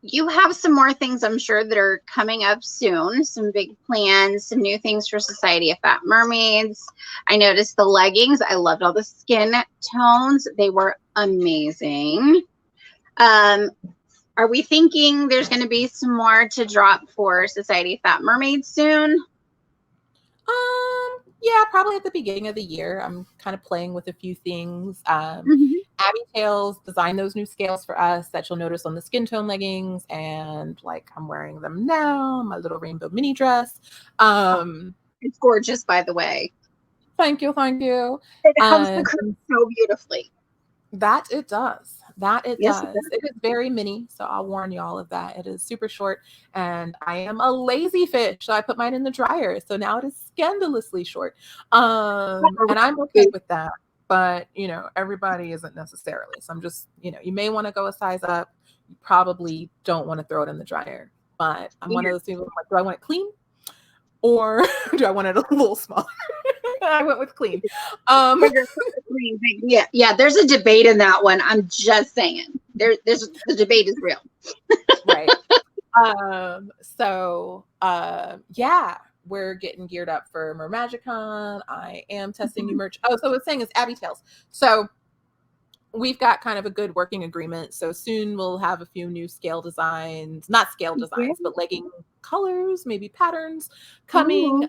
you have some more things, I'm sure, that are coming up soon. Some big plans, some new things for Society of Fat Mermaids. I noticed the leggings. I loved all the skin tones. They were amazing. Um, are we thinking there's going to be some more to drop for Society of Fat Mermaids soon? Yeah, probably at the beginning of the year. I'm kind of playing with a few things. Mhm. Abby Tails designed those new scales for us that you'll notice on the skin tone leggings, and like I'm wearing them now, my little rainbow mini dress. Oh, Um, it's gorgeous, by the way. thank you, thank you. It hugs the And curve so beautifully. that it does. That it Yes, it does. does. It is very mini, so I'll warn you all of that. It is super short, and I am a lazy fish, so I put mine in the dryer. So now it is scandalously short. And I'm okay with that. But everybody isn't necessarily. So I'm just, you may want to go a size up. You probably don't want to throw it in the dryer. But I'm one Yeah. of those people like, do I want it clean or do I want it a little smaller? I went with clean. Um, Yeah, yeah. There's a debate in that one. I'm just saying. There's the debate is real. right. Yeah, we're getting geared up for Mermagicon. I am testing new merch. Oh, so I was saying it's Abby Tales. So we've got kind of a good working agreement. So soon we'll have a few new scale designs, not scale designs, but legging colors, maybe patterns coming.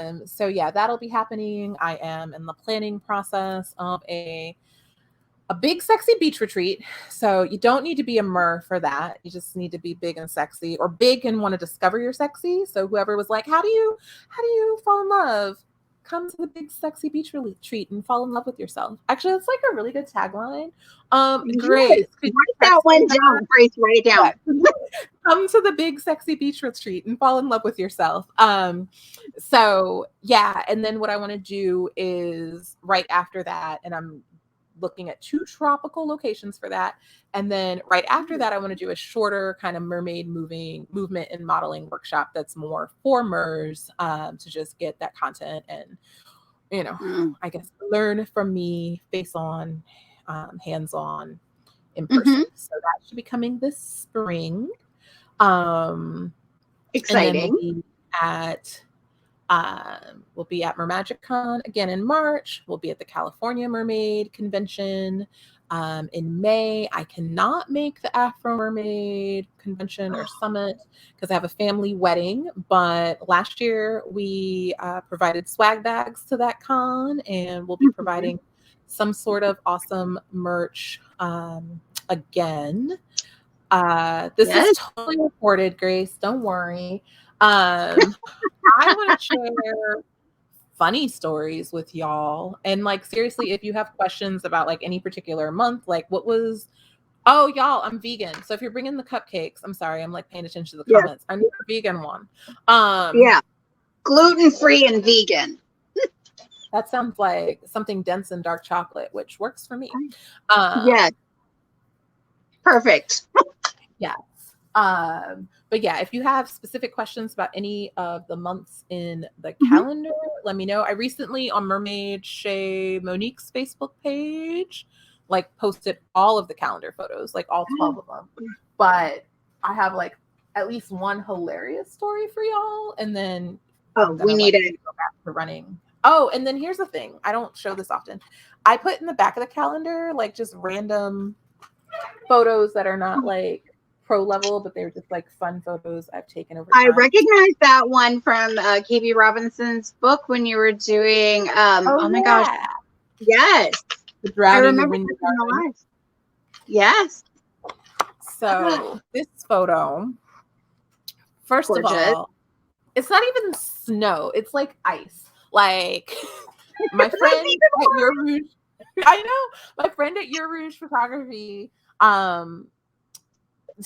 Ooh. So yeah, that'll be happening. I am in the planning process of a big sexy beach retreat. So you don't need to be a mer for that. You just need to be big and sexy, or big and want to discover your sexy. So whoever was like, how do you fall in love? Come to the big sexy beach retreat and fall in love with yourself. Actually, it's like a really good tagline. Grace, Yes. Write that one down, Grace. Write it down. Come to the big sexy beach retreat and fall in love with yourself. So yeah, and then what I want to do is right after that, and I'm looking at 2 tropical locations for that. And then right after that, I want to do a shorter kind of mermaid movement and modeling workshop that's more for MERS, to just get that content and, I guess learn from me face on, hands-on in person. So that should be coming this spring. Exciting. And then we'll be at MerMagicCon again in March. We'll be at the California Mermaid Convention in May. I cannot make the Afro Mermaid Convention or Summit because I have a family wedding. But last year we provided swag bags to that con, and we'll be providing some sort of awesome merch again. This is totally recorded, Grace. Don't worry. I want to share funny stories with y'all. And like, seriously, if you have questions about like any particular month, like oh, y'all, I'm vegan. So if you're bringing the cupcakes, I'm sorry, I'm like paying attention to the comments. I need a vegan one. Gluten-free and vegan. That sounds like something dense and dark chocolate, which works for me. Yes. Perfect. Yes. But yeah, if you have specific questions about any of the months in the calendar, let me know. I recently on Mermaid Shay Monique's Facebook page, like posted all of the calendar photos, like all 12 of them. But I have like at least one hilarious story for y'all. And then we need to go back to running. Oh, and then here's the thing. I don't show this often. I put in the back of the calendar, like just random photos that are not like pro level, but they're just like fun photos I've taken over time. I recognize that one from KB Robinson's book when you were doing oh my gosh. Yes. The Drowning. I remember in the life. Yes. So this photo, first of all, it's not even snow, it's like ice. Like my friend at Your Rouge, I know, my friend at Your Rouge Photography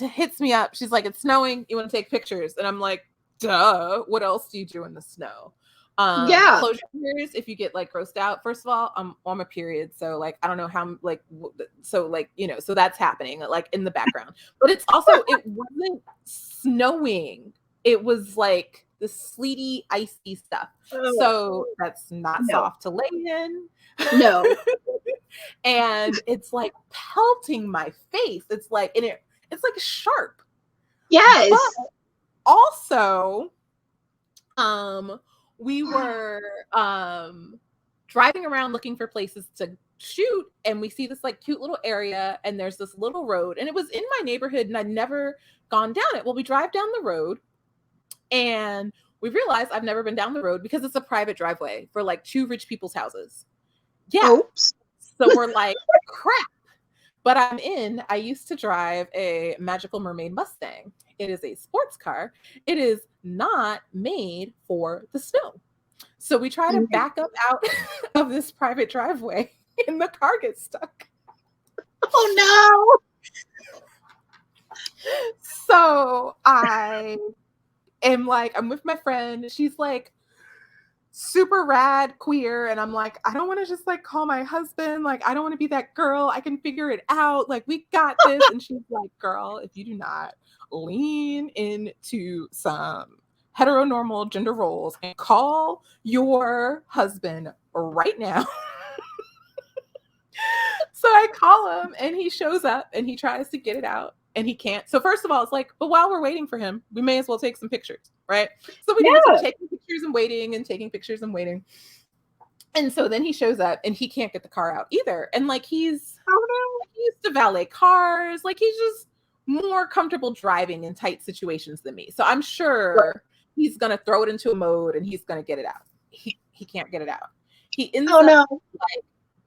hits me up. She's like, it's snowing, you want to take pictures? And I'm like, duh, what else do you do in the snow? Close your ears if you get like grossed out. First of all, I'm on a period, so like I don't know how like so like so that's happening like in the background. But it's also it wasn't snowing. It was like the sleety, icy stuff. So that's not soft to lay in. No. And it's like pelting my face. It's like it's like sharp. Yes. But also, we were driving around looking for places to shoot, and we see this like cute little area, and there's this little road, and it was in my neighborhood, and I'd never gone down it. Well, we drive down the road, and we realize I've never been down the road because it's a private driveway for like 2 rich people's houses. Yeah. Oops. So we're like, crap. But I used to drive a Magical Mermaid Mustang. It is a sports car. It is not made for the snow. So we try to back up out of this private driveway and the car gets stuck. Oh no. So I am like, I'm with my friend. She's like super rad queer. And I'm like, I don't want to just like call my husband. Like, I don't want to be that girl. I can figure it out. Like, we got this. And she's like, girl, if you do not lean into some heteronormal gender roles and call your husband right now. So I call him and he shows up and he tries to get it out and he can't. So first of all, it's like, but while we're waiting for him, we may as well take some pictures, right? So we did taking pictures and waiting and taking pictures and waiting. And so then he shows up and he can't get the car out either. And like Oh he used to valet cars. Like he's just more comfortable driving in tight situations than me. So I'm no. sure he's gonna throw it into a mode and he's gonna get it out. He can't get it out. He ends Oh up no. like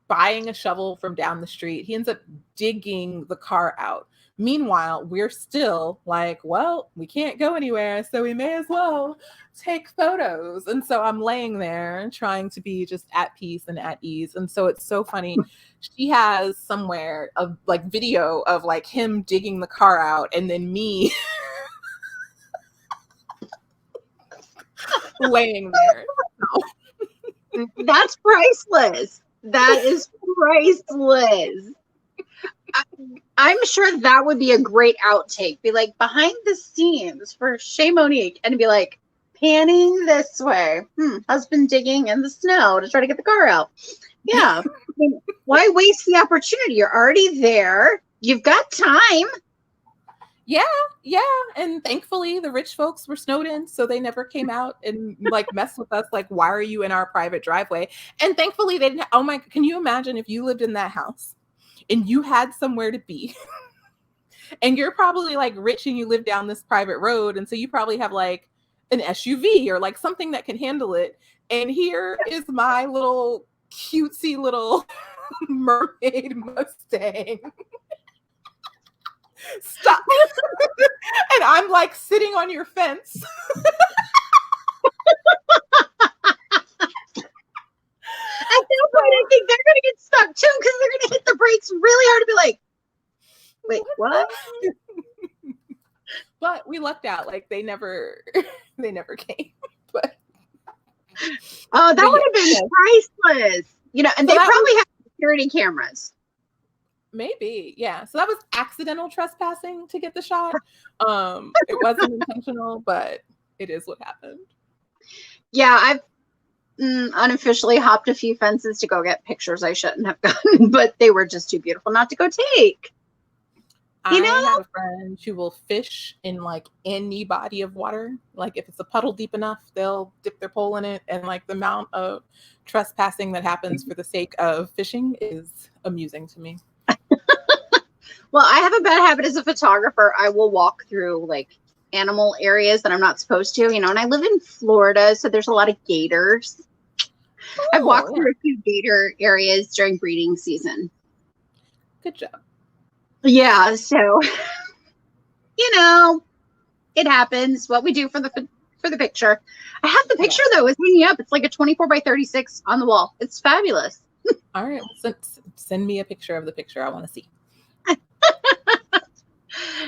buying a shovel from down the street. He ends up digging the car out. Meanwhile, we're still like, well, we can't go anywhere, so we may as well take photos. And so I'm laying there trying to be just at peace and at ease. And so it's so funny. She has somewhere a like video of like him digging the car out and then me laying there. That's priceless. That is priceless. I'm sure that would be a great outtake. Be like behind the scenes for Shay Monique and be like panning this way. Husband digging in the snow to try to get the car out. Yeah. I mean, why waste the opportunity? You're already there. You've got time. Yeah. And thankfully the rich folks were snowed in, so they never came out and like messed with us. Like, why are you in our private driveway? And thankfully they didn't. Oh my, can you imagine if you lived in that house and you had somewhere to be and you're probably like rich and you live down this private road. And so you probably have like an SUV or like something that can handle it. And here is my little cutesy little mermaid Mustang. Stop. And I'm like sitting on your fence. At that point, I think they're going to get stuck too because they're going to hit the brakes really hard to be like, wait, what? But we lucked out. Like they never came. But oh, that would have been priceless. You know, and so they probably have security cameras. Maybe, yeah. So that was accidental trespassing to get the shot. It wasn't intentional, but it is what happened. Yeah, I've unofficially hopped a few fences to go get pictures I shouldn't have gotten, but they were just too beautiful not to go take. I have a friend who will fish in like any body of water. Like if it's a puddle deep enough, they'll dip their pole in it. And like the amount of trespassing that happens for the sake of fishing is amusing to me. Well, I have a bad habit as a photographer. I will walk through like animal areas that I'm not supposed to, you know, and I live in Florida, so there's a lot of gators. Oh, I've walked through a few gator areas during breeding season. Good job. Yeah, so you know, it happens. What we do for the picture. I have the picture though. It's hanging up. It's like a 24x36 on the wall. It's fabulous. All right, send me a picture of the picture. I want to see.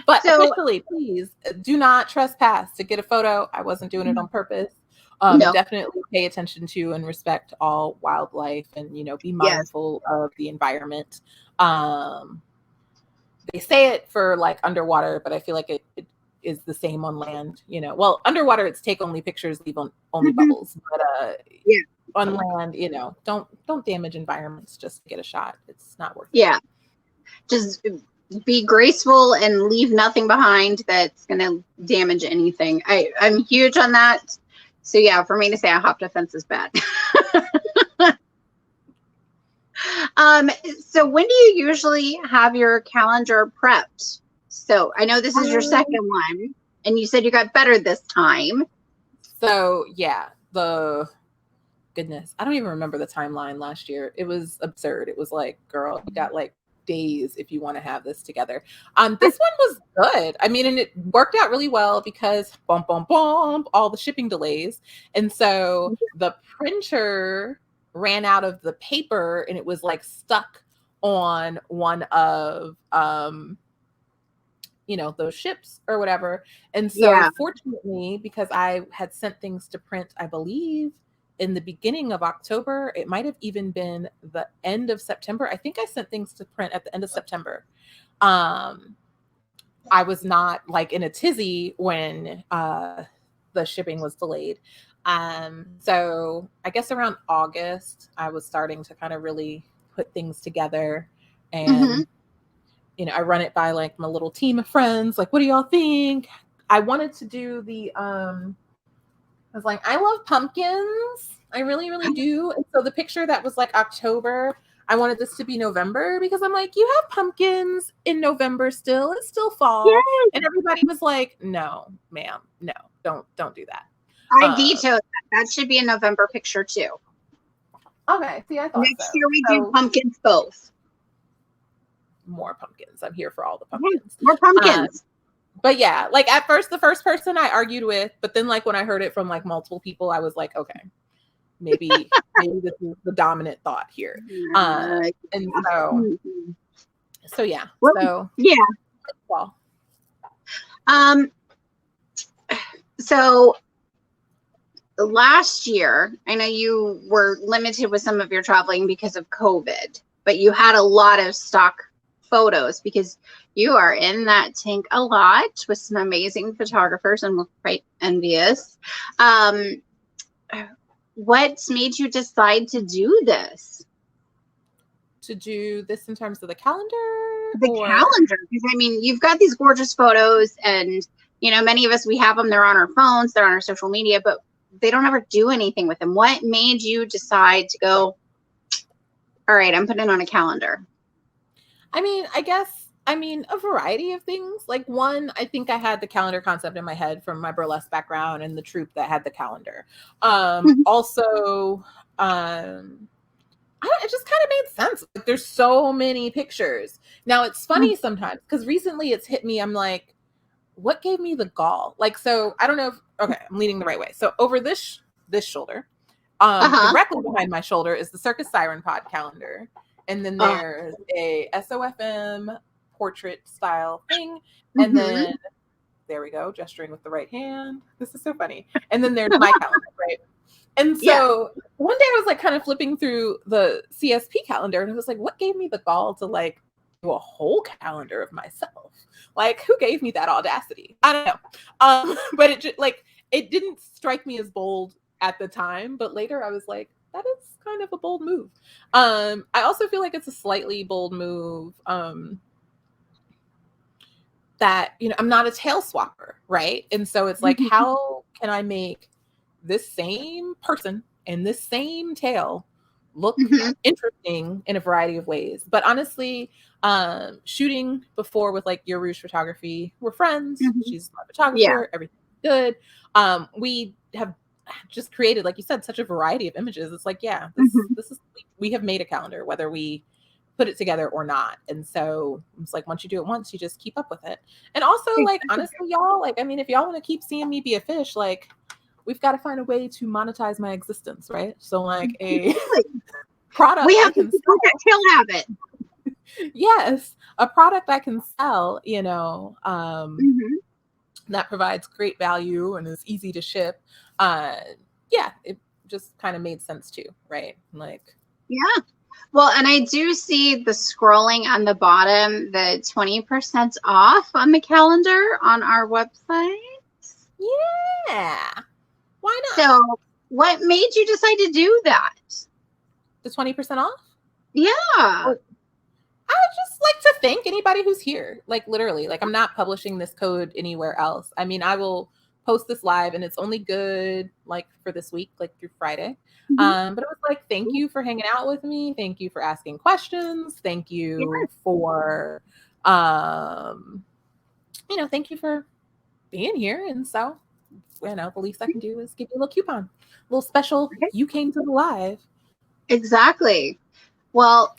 But so, officially, please do not trespass to get a photo. I wasn't doing it on purpose. No. Definitely pay attention to and respect all wildlife, and you know, be mindful of the environment. They say it for like underwater, but I feel like it is the same on land. You know, well, underwater it's take only pictures, leave only bubbles. But on land, you know, don't damage environments just to get a shot. It's not worth it. Yeah, just be graceful and leave nothing behind that's going to damage anything. I'm huge on that. So yeah, for me to say I hopped a fence is bad. So when do you usually have your calendar prepped? So I know this is your second one, and you said you got better this time. So yeah, goodness, I don't even remember the timeline last year. It was absurd. It was like, girl, you got like days if you want to have this together. This one was good. I mean, and it worked out really well because all the shipping delays. And so the printer ran out of the paper and it was like stuck on one of you know, those ships or whatever. And so fortunately, because I had sent things to print, I believe in the beginning of October, it might have even been the end of September. I think I sent things to print at the end of September. I was not like in a tizzy when the shipping was delayed. So I guess around August, I was starting to kind of really put things together. And, you know, I run it by like my little team of friends. Like, what do y'all think? I wanted to do the, I was like, I love pumpkins. I really, really do. And so the picture that was like October, I wanted this to be November because I'm like, you have pumpkins in November still. It's still fall. Yes, And everybody was like, no, ma'am, no, don't do that. I vetoed that. That should be a November picture too. Okay, see, I thought Next so. year we do pumpkins both. More pumpkins. I'm here for all the pumpkins. More pumpkins. But yeah, like at first, the first person I argued with, but then like when I heard it from like multiple people, I was like, okay, maybe this is the dominant thought here. And so yeah. So yeah. Well. So last year, I know you were limited with some of your traveling because of COVID, but you had a lot of stock photos because you are in that tank a lot with some amazing photographers and we're quite envious. What made you decide to do this? To do this in terms of the calendar? Calendar, because I mean, you've got these gorgeous photos and, you know, many of us, we have them, they're on our phones, they're on our social media, but they don't ever do anything with them. What made you decide to go, all right, I'm putting it on a calendar? I mean, a variety of things. Like one, I think I had the calendar concept in my head from my burlesque background and the troupe that had the calendar. Also, it just kind of made sense. Like, there's so many pictures. Now it's funny sometimes because recently it's hit me. I'm like, what gave me the gall? Like, so I don't know if, okay, I'm leaning the right way. So over this shoulder, directly behind my shoulder is the Circus Siren Pod calendar. And then there's a SOFM portrait style thing. And then there we go, gesturing with the right hand. This is so funny. And then there's my calendar, right? And so one day I was like kind of flipping through the CSP calendar and it was like, what gave me the gall to like do a whole calendar of myself? Like, who gave me that audacity? I don't know. But it didn't strike me as bold at the time, but later I was like, that is kind of a bold move. I also feel like it's a slightly bold move. That, you know, I'm not a tail swapper, right? And so it's like, how can I make this same person and this same tail look interesting in a variety of ways? But honestly, shooting before with like Your Rouge Photography, we're friends. She's my photographer, everything's good. We have just created, like you said, such a variety of images. It's like, yeah, this is, we have made a calendar, whether we put it together or not. And so it's like, once you do it once, you just keep up with it. And also, like, honestly, y'all, like, I mean, if y'all want to keep seeing me be a fish, like, we've got to find a way to monetize my existence, right? So like a product we have to sell that tail habit. Yes, a product I can sell, you know, that provides great value and is easy to ship. Yeah, it just kind of made sense too, right? Like, yeah. Well, and I do see the scrolling on the bottom, the 20% off on the calendar on our website. Yeah. Why not? So what made you decide to do that? The 20% off? Yeah. I would just like to thank anybody who's here. Like, literally, like, I'm not publishing this code anywhere else. I mean, I will post this live and it's only good like for this week, like through Friday. But it was like, thank you for hanging out with me. Thank you for asking questions. Thank you for, you know, thank you for being here. And so, you know, the least I can do is give you a little coupon, a little special. You came to the live. Exactly. Well,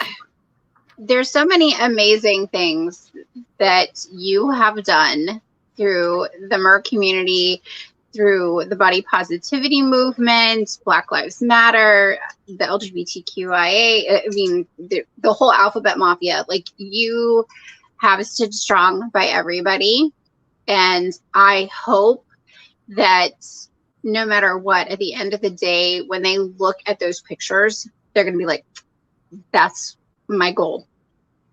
there's so many amazing things that you have done through the Mer community, through the body positivity movement, Black Lives Matter, the LGBTQIA, I mean, the whole alphabet mafia. Like, you have stood strong by everybody. And I hope that no matter what, at the end of the day, when they look at those pictures, they're going to be like, that's my goal.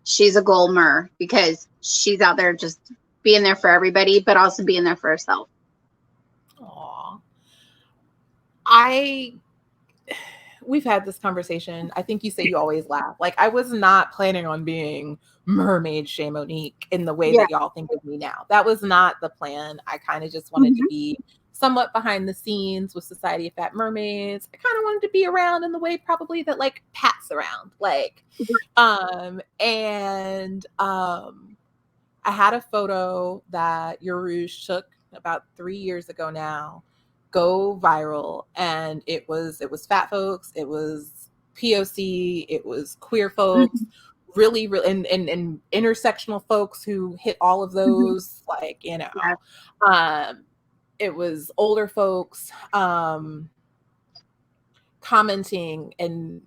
She's a goal Mer, because she's out there just being there for everybody, but also being there for herself. Aw. We've had this conversation. I think you say you always laugh. Like, I was not planning on being Mermaid Shay Monique in the way that y'all think of me now. That was not the plan. I kind of just wanted to be somewhat behind the scenes with Society of Fat Mermaids. I kind of wanted to be around in the way probably that like Pat's around. Like, I had a photo that Yarouge took about 3 years ago now, go viral, and it was fat folks, it was POC, it was queer folks, really, and intersectional folks who hit all of those, like, you know, it was older folks commenting, and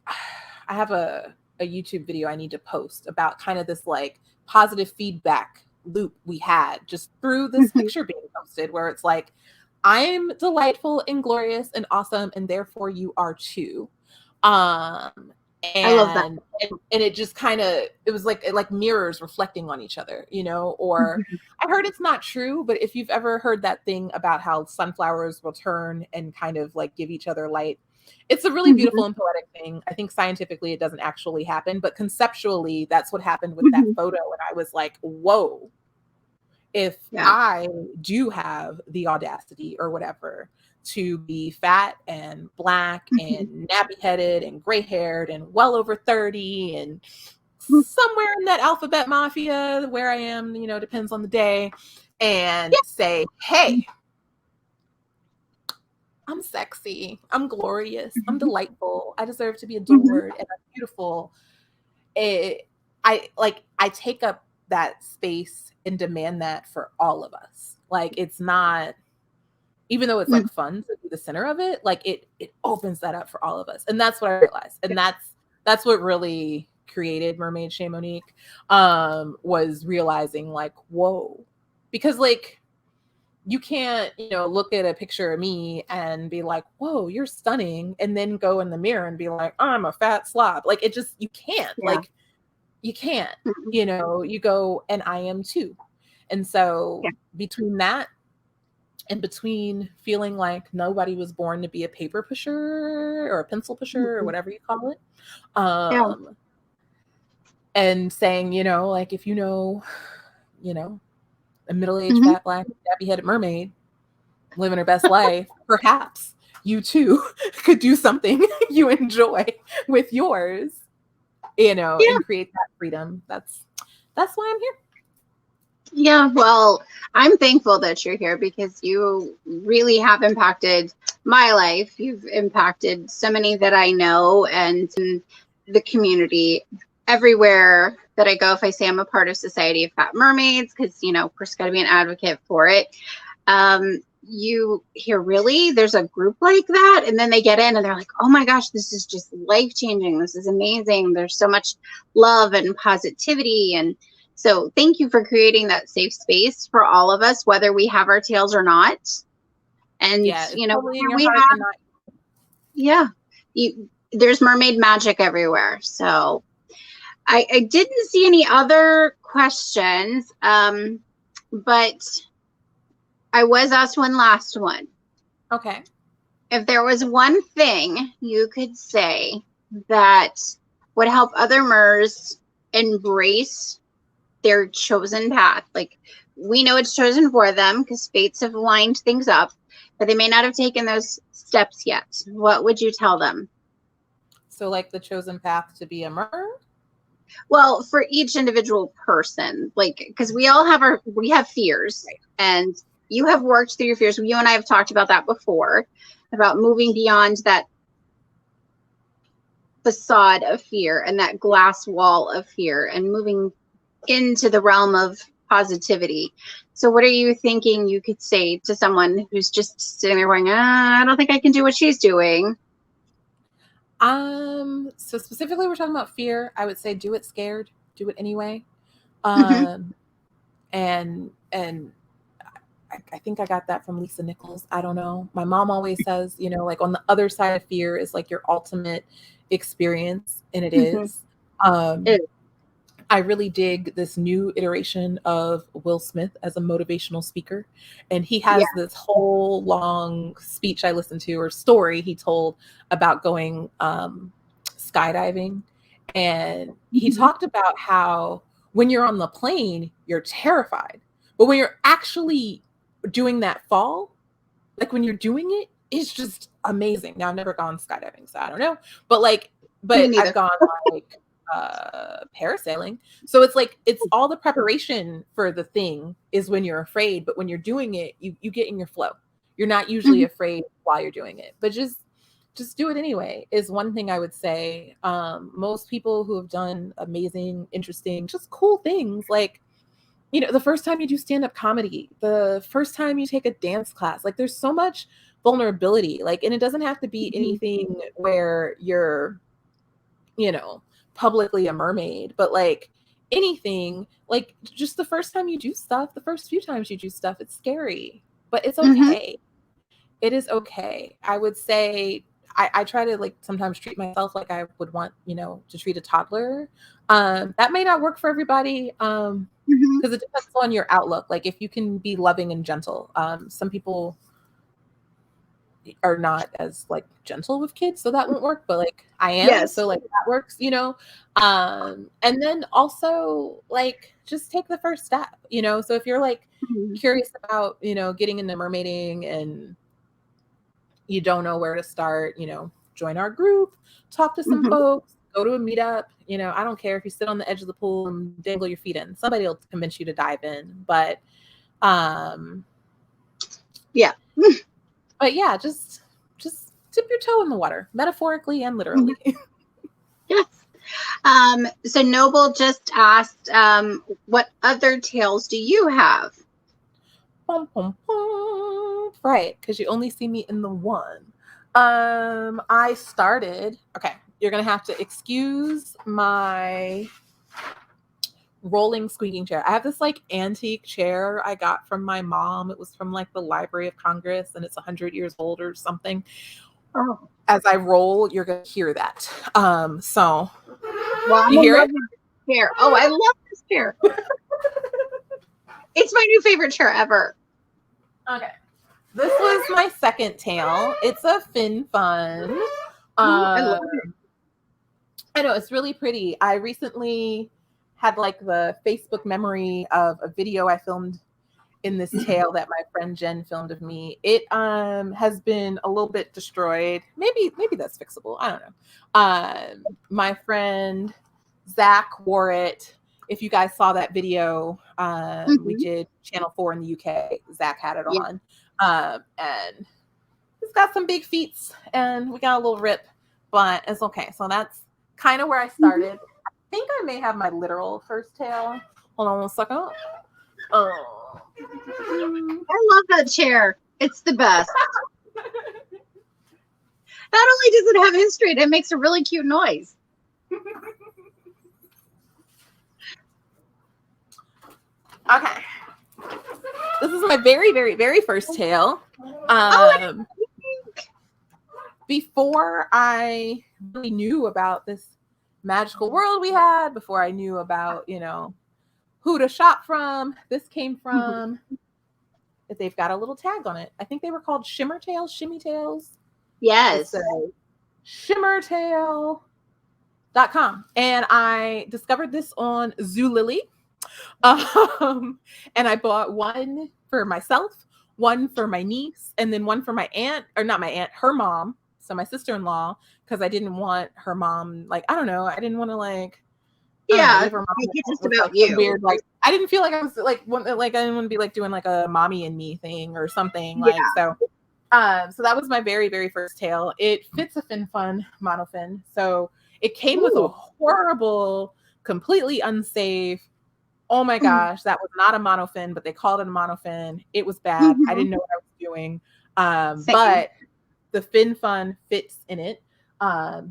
I have a YouTube video I need to post about kind of this like positive feedback loop we had just through this picture being posted, where it's like, I'm delightful and glorious and awesome, and therefore you are too. I love that. And it just kind of, it was like mirrors reflecting on each other, you know. Or I heard it's not true, but if you've ever heard that thing about how sunflowers will turn and kind of like give each other light, it's a really beautiful and poetic thing. I think scientifically it doesn't actually happen, but conceptually that's what happened with that photo. And I was like, whoa, if I do have the audacity or whatever to be fat and Black and nappy headed and gray haired and well over 30 and somewhere in that alphabet mafia where I am, you know, depends on the day, and say, hey, I'm sexy, I'm glorious, I'm delightful, I deserve to be adored, and I'm beautiful. I take up that space and demand that for all of us. Like, it's not, even though it's like fun to be the center of it, like it opens that up for all of us. And that's what I realized. And that's what really created Mermaid Chez Monique, was realizing like, whoa, because like, you can't, you know, look at a picture of me and be like, whoa, you're stunning, and then go in the mirror and be like, I'm a fat slob. Like, it just, you can't. Like, you can't, you know, you go, and I am too. And so between that and between feeling like nobody was born to be a paper pusher or a pencil pusher or whatever you call it, and saying, you know, like, if you know, a middle-aged fat Black nappy-headed mermaid living her best life, perhaps you too could do something you enjoy with yours, you know, and create that freedom. That's why I'm here. Yeah, well, I'm thankful that you're here because you really have impacted my life. You've impacted so many that I know, and in the community everywhere that I go. If I say I'm a part of Society of Fat Mermaids, because, you know, of course, got to be an advocate for it. You hear, really, there's a group like that, and then they get in and they're like, oh my gosh, this is just life-changing, this is amazing, there's so much love and positivity. And so thank you for creating that safe space for all of us, whether we have our tails or not. And you know, there's mermaid magic everywhere. So I didn't see any other questions, but I was asked one last one. Okay. If there was one thing you could say that would help other MERS embrace their chosen path, like, we know it's chosen for them because fates have lined things up, but they may not have taken those steps yet, what would you tell them? So like the chosen path to be a MER? Well, for each individual person, like, because we all have we have fears, and you have worked through your fears. You and I have talked about that before, about moving beyond that facade of fear and that glass wall of fear and moving into the realm of positivity. So what are you thinking you could say to someone who's just sitting there going, I don't think I can do what she's doing? So specifically we're talking about fear. I would say do it scared, do it anyway. And I think I got that from Lisa Nichols. I don't know. My mom always says, you know, like, on the other side of fear is like your ultimate experience. And it is. I really dig this new iteration of Will Smith as a motivational speaker. And he has this whole long speech I listened to, or story he told, about going skydiving. And he talked about how when you're on the plane, you're terrified. But when you're actually doing that fall, like when you're doing it, is just amazing. Now I've never gone skydiving, so I don't know. But like, Me but I've neither. gone like parasailing. So it's like it's all the preparation for the thing is when you're afraid, but when you're doing it, you get in your flow. You're not usually Mhm. afraid while you're doing it, but just do it anyway is one thing I would say. Most people who have done amazing, interesting, just cool things, like, you know, the first time you do stand-up comedy, the first time you take a dance class, like there's so much vulnerability. Like, and it doesn't have to be Mhm. anything where you're, you know, publicly a mermaid, but like anything, like just the first time you do stuff, the first few times you do stuff, it's scary, but it's Mhm. okay. It is okay. I would say I try to like sometimes treat myself like I would want, you know, to treat a toddler. That may not work for everybody. Mhm. Because it depends on your outlook. Like if you can be loving and gentle. Some people are not as like gentle with kids, so that won't work. But like I am, Yes. so like that works, you know. And then also like just take the first step, you know. So if you're like Mhm. curious about, you know, getting into mermaiding and you don't know where to start, you know, join our group, talk to some Mhm. folks, go to a meetup. You know, I don't care if you sit on the edge of the pool and dangle your feet in. Somebody will convince you to dive in. Um, Yeah. but yeah, just dip your toe in the water, metaphorically and Mhm. literally. Yes. So Noble just asked, what other tales do you have? Pom, pom, pom. Right, because you only see me in the one. I started. Okay, you're gonna have to excuse my rolling squeaking chair. I have this like antique chair I got from my mom. It was from like the Library of Congress and it's 100 years old or something. Oh, As I roll, you're going to hear that. So well, I'm you in hear love it? with this chair. Oh, I love this chair. It's my new favorite chair ever. Okay. This was my second tale. It's a Fin Fun. Oh, I Um, love it. I know it's really pretty. I recently had like the Facebook memory of a video I filmed in this tale that my friend Jen filmed of me. It has been a little bit destroyed. Maybe that's fixable. I don't know. My friend Zach wore it. If you guys saw that video, we Mhm. did Channel 4 in the UK. Zach had it Yeah. on. And he's got some big feet and we got a little rip, but it's okay. So that's kind of where I Mhm. started. I think I may have my literal first tale. Hold on one second. Oh. I love that chair. It's the best. Not only does it have history, it makes a really cute noise. Okay. This is my very, very, very first tale. Oh, I think. Before I really knew about this magical world we had, before I knew about, you know, who to shop from, this came Mhm. from, they've got a little tag on it. I think they were called Shimmer Tails, Shimmy Tails. It Yes. says shimmertail.com. And I discovered this on Zulily. And I bought one for myself, one for my niece, and then one for my aunt, or not my aunt, her mom. So my sister-in-law, because I didn't want her mom, like, I don't know, I didn't want to like, I don't know, Yeah. leave her mom Make it just with about like some you. weird, like, I didn't feel like I was like I didn't want to be like doing like a mommy and me thing or something. Like, Yeah. so that was my very, very first tale. It fits a Fin Fun monofin. So it came with a Ooh. horrible, completely unsafe. Oh my Mhm. gosh, that was not a monofin, but they called it a monofin. It was bad. I Mhm. didn't know what I was doing. Same. But the Fin Fun fits in it.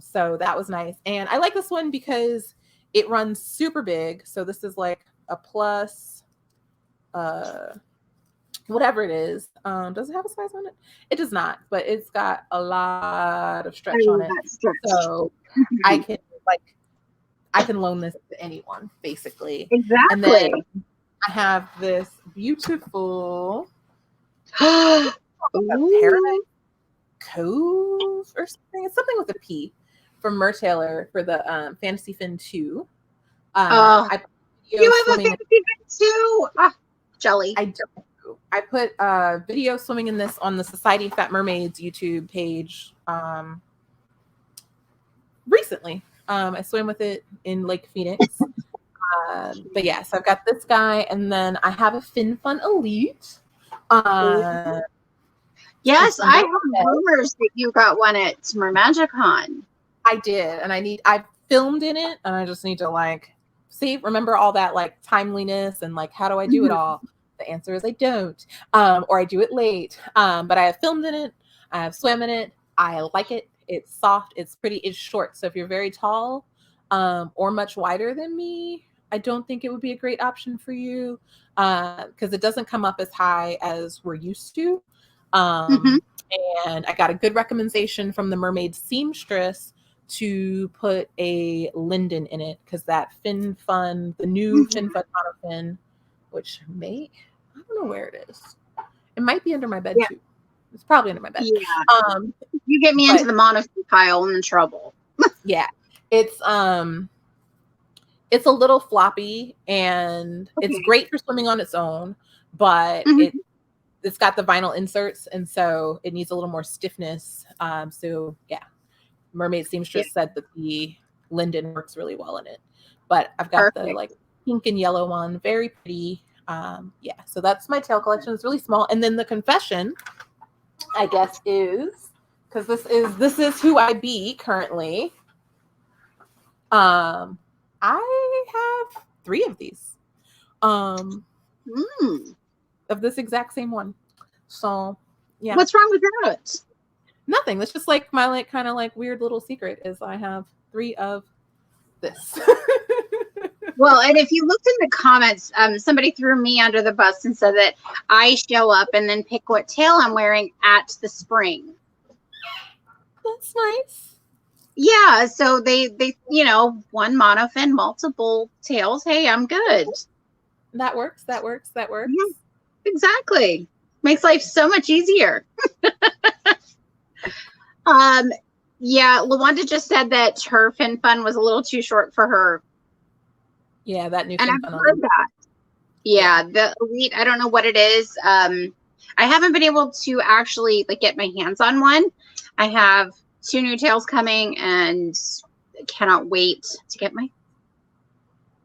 So that was nice. And I like this one because it runs super big. So this is like a plus uh whatever it is. Does it have a size on it? It does not, but it's got a lot of I stretch on love it. that stretch. So I Mhm. can like I can loan this to anyone, basically. And then Exactly. I have this beautiful a Paradise Ooh. Cove or something. It's something with a P from Mertailor for the Fantasy Fin 2. Oh, I you have a swimming. fancy bed too. Ah, jelly. I don't. I put a video swimming in this on the Society of Fat Mermaids YouTube page recently. I swam with it in Lake Phoenix. But yeah, so I've got this guy, and then I have a FinFun Elite. Yes, I have rumors that you got one at Mermagicon. I did, and I filmed in it, and I just need to like remember all that like timeliness and like how do I do it all? The answer is I don't, or I do it late. But I have filmed in it, I have swam in it. I like it. It's soft. It's pretty. It's short. So if you're very tall, or much wider than me, I don't think it would be a great option for you, because it doesn't come up as high as we're used to. And I got a good recommendation from the Mermaid seamstress to put a linden in it, because that FinFun, the new FinFun monofin, which I don't know where it is. It might be under my bed too. It's probably under my bed. Yeah. You get me into the monofin pile, I'm in trouble. Yeah. It's a little floppy, and it's great for swimming on its own, but it's got the vinyl inserts, and so it needs a little more stiffness. So yeah, Mermaid seamstress said that the linden works really well in it. But I've got the like pink and yellow one, very pretty. Yeah, so that's my tail collection. It's really small. And then the confession, I guess, is because this is who I be currently. I have 3 of these. Of this exact same one. So yeah. What's wrong with that? Nothing. That's just like my like kind of like weird little secret is I have 3 of this. Well, and if you looked in the comments, somebody threw me under the bus and said that I show up and then pick what tail I'm wearing at the spring. That's nice. Yeah, so they one monofin, multiple tails. Hey, I'm good. That works. Yeah, exactly. Makes life so much easier. Yeah, LaWanda just said that her FinFun was a little too short for her. Yeah, that new and FinFun. I've heard that. Yeah, the Elite, I don't know what it is. I haven't been able to actually like get my hands on one. I have 2 new tails coming, and I cannot wait to get my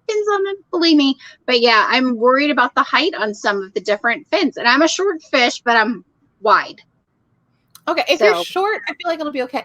fins on them, believe me. But yeah, I'm worried about the height on some of the different fins. And I'm a short fish, but I'm wide. Okay, if you're short, I feel like it'll be okay.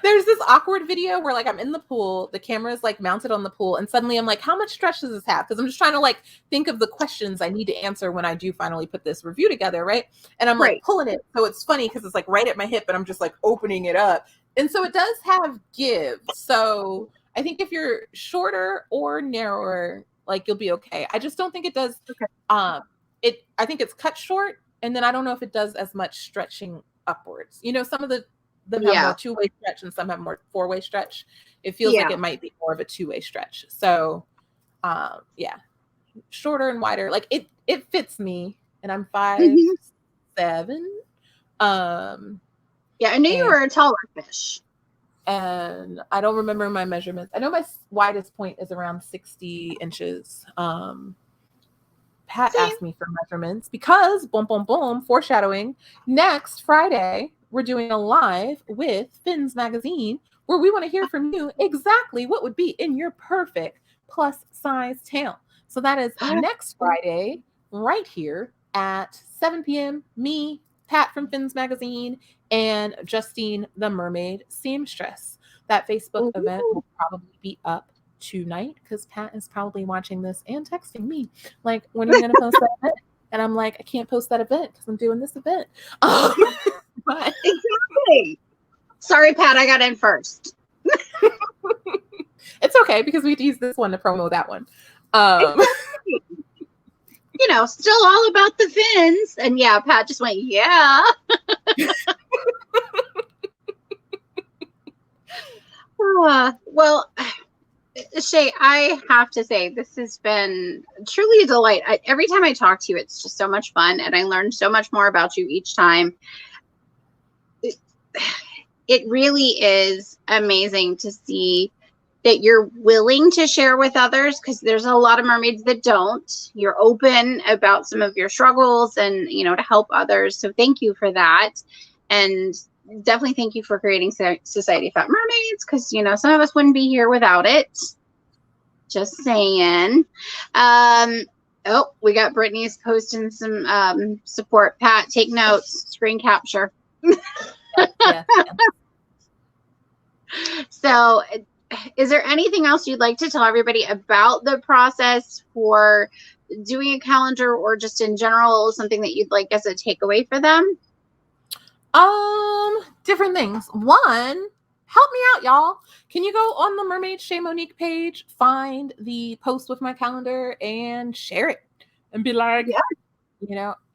There's this awkward video where like I'm in the pool, the camera is like mounted on the pool, and suddenly I'm like, how much stretch does this have? Because I'm just trying to like think of the questions I need to answer when I do finally put this review together, right? And I'm like pulling it, so it's funny because it's like right at my hip, and I'm just like opening it up, and so it does have give. So I think if you're shorter or narrower, like you'll be okay. I just don't think it does. I think it's cut short, and then I don't know if it does as much stretching upwards. You know, some of them have more 2-way stretch and some have more 4-way stretch. It feels like it might be more of a 2-way stretch. So yeah, shorter and wider. Like it fits me, and I'm 5'7". Yeah, I knew you were a taller fish. And I don't remember my measurements. I know my widest point is around 60 inches. Pat asked me for measurements because, boom, boom, boom, foreshadowing, next Friday, we're doing a live with Fins Magazine where we want to hear from you exactly what would be in your perfect plus size tail. So that is next Friday, right here at 7 p.m. Me, Pat from Fins Magazine, and Justine the Mermaid Seamstress. That Facebook event will probably be up tonight because Pat is probably watching this and texting me like, when are you going to post that event? And I'm like, I can't post that event because I'm doing this event. But exactly. Sorry, Pat, I got in first. It's okay because we use this one to promo that one. You know, still all about the fins. And yeah, Pat just went, yeah. Well, Shay, I have to say, this has been truly a delight. Every time I talk to you, it's just so much fun, and I learn so much more about you each time. It really is amazing to see that you're willing to share with others, because there's a lot of mermaids that don't. You're open about some of your struggles and, to help others. So thank you for that. And definitely thank you for creating Society of Fat Mermaids, because, some of us wouldn't be here without it. Just saying. Oh, we got Brittany's posting some support. Pat, take notes, screen capture. Yeah. So is there anything else you'd like to tell everybody about the process for doing a calendar, or just in general, something that you'd like as a takeaway for them? Different things. One, help me out, y'all. Can you go on the Mermaid Chez Monique page, find the post with my calendar, and share it, and be like,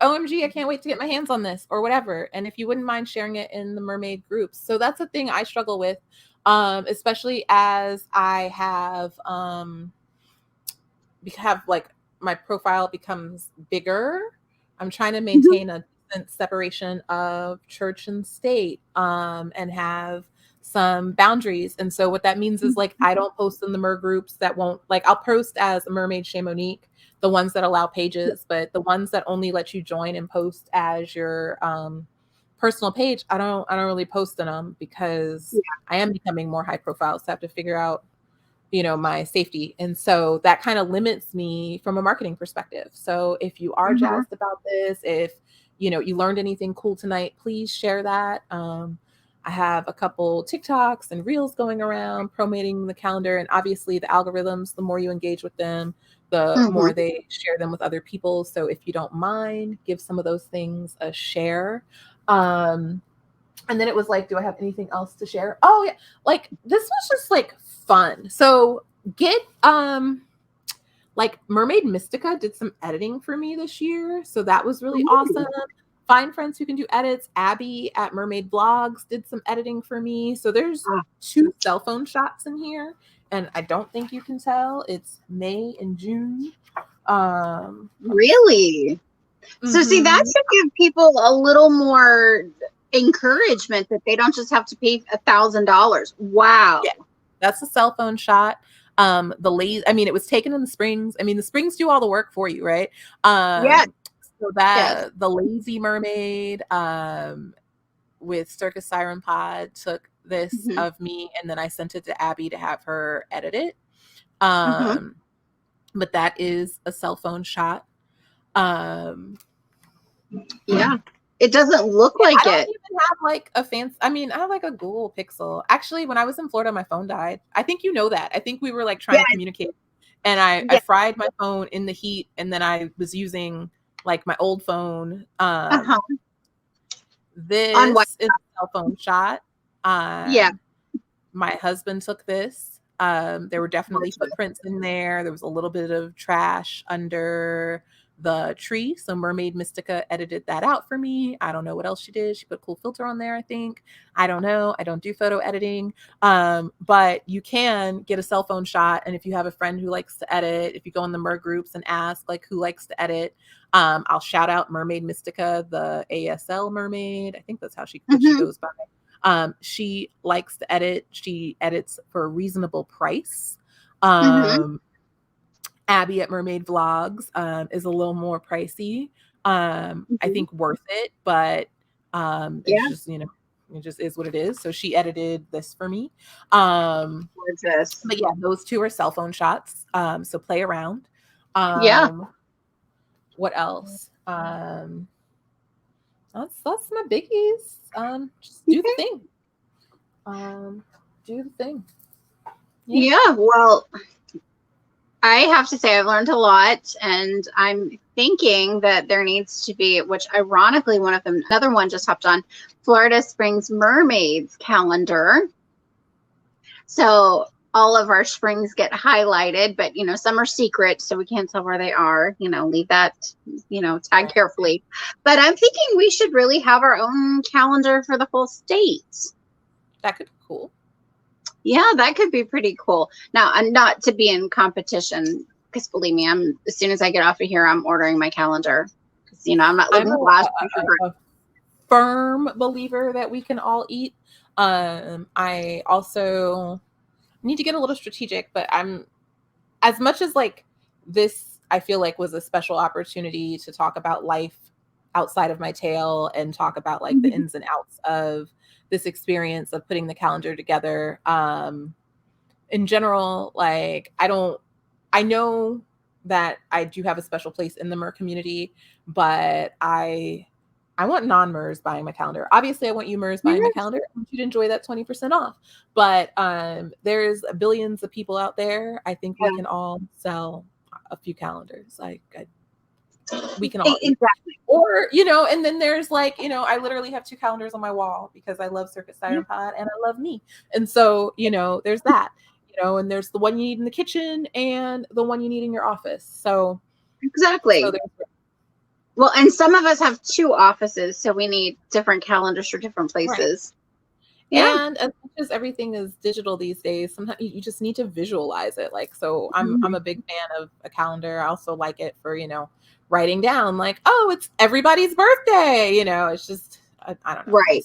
OMG, I can't wait to get my hands on this, or whatever. And if you wouldn't mind sharing it in the mermaid groups. So that's a thing I struggle with, especially as I have like my profile becomes bigger. I'm trying to maintain a decent separation of church and state, and have some boundaries. And so what that means is, like, I don't post in the mer groups that won't, like, I'll post as a Mermaid Chez Monique, the ones that allow pages, but the ones that only let you join and post as your personal page, I don't really post in them, because I am becoming more high profile. So I have to figure out, my safety. And so that kind of limits me from a marketing perspective. So if you are jazzed about this, if, you learned anything cool tonight, please share that. I have a couple TikToks and reels going around promoting the calendar, and obviously the algorithms, the more you engage with them, the more they share them with other people. So if you don't mind, give some of those things a share. And then it was like, do I have anything else to share? Oh yeah. Like, this was just like fun. So get, like, Mermaid Mystica did some editing for me this year. So that was really awesome. Find friends who can do edits. Abby at Mermaid Vlogs did some editing for me. So there's 2 cell phone shots in here, and I don't think you can tell. It's May and June. Really? So see, that should give people a little more encouragement that they don't just have to pay $1,000. Wow. Yeah, that's a cell phone shot. It was taken in the Springs. I mean, the Springs do all the work for you, right? So that the Lazy Mermaid with Circus Siren Pod took this of me, and then I sent it to Abby to have her edit it. But that is a cell phone shot. Yeah. It doesn't look like I don't it. even have like a fancy, I have like a Google Pixel. Actually, when I was in Florida, my phone died. I think you know that. I think we were like trying to communicate, and I fried my phone in the heat, and then I was using like my old phone. This is a cell phone shot. My husband took this. There were definitely footprints in there. There was a little bit of trash under the tree. So Mermaid Mystica edited that out for me. I don't know what else she did. She put a cool filter on there, I think. I don't know. I don't do photo editing. But you can get a cell phone shot. And if you have a friend who likes to edit, if you go in the mer groups and ask like who likes to edit, I'll shout out Mermaid Mystica, the ASL mermaid. I think that's how she goes by. She likes to edit. She edits for a reasonable price. Abby at Mermaid Vlogs is a little more pricey. I think worth it, but it's just, it just is what it is. So she edited this for me. But yeah, those 2 are cell phone shots. So play around. What else? That's my biggies. Just do the thing. Do the thing. Yeah, well, I have to say I've learned a lot, and I'm thinking that there needs to be, which ironically another one just hopped on, Florida Springs Mermaids calendar. So all of our springs get highlighted, but some are secret, so we can't tell where they are. Leave that, tag carefully. But I'm thinking we should really have our own calendar for the whole state. That could be cool. Yeah, that could be pretty cool. Now, I'm not to be in competition, because believe me, as soon as I get off of here, I'm ordering my calendar. Because I'm not living a firm believer that we can all eat. I also need to get a little strategic, but I'm, as much as like this, I feel like was a special opportunity to talk about life outside of my tail and talk about like the ins and outs of this experience of putting the calendar together. In general, like I know that I do have a special place in the MER community, but I want non-MERS buying my calendar. Obviously, I want you MERS buying my calendar. I want you to enjoy that 20% off. But there's billions of people out there. I think we can all sell a few calendars. We can all exactly. Or, you know, and then there's like, you know, I literally have 2 calendars on my wall because I love Circuit Siren Pod and I love me. And so, you know, there's that, you know, and there's the one you need in the kitchen and the one you need in your office. So exactly. So well, and some of us have 2 offices, so we need different calendars for different places. Right. Yeah. And as much as everything is digital these days, sometimes you just need to visualize it. Like, so I'm a big fan of a calendar. I also like it for, you know, writing down like, oh, it's everybody's birthday. You know, it's just, I don't know. Right.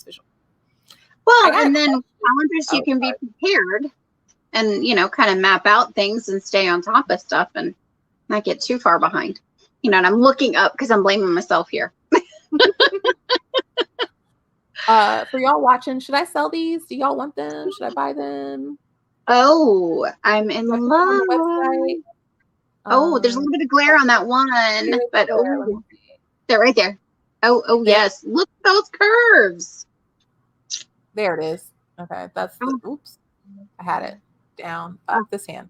Well, and then calendars, you can be prepared and, you know, kind of map out things and stay on top of stuff and not get too far behind. You know, and I'm looking up because I'm blaming myself here. For y'all watching, should I sell these? Do y'all want them? Should I buy them? Oh, I'm in love. On the website? Oh, there's a little bit of glare on that one, but they're right there. Oh, yes. Look at those curves. There it is. Okay, that's oops. I had it down. This hand.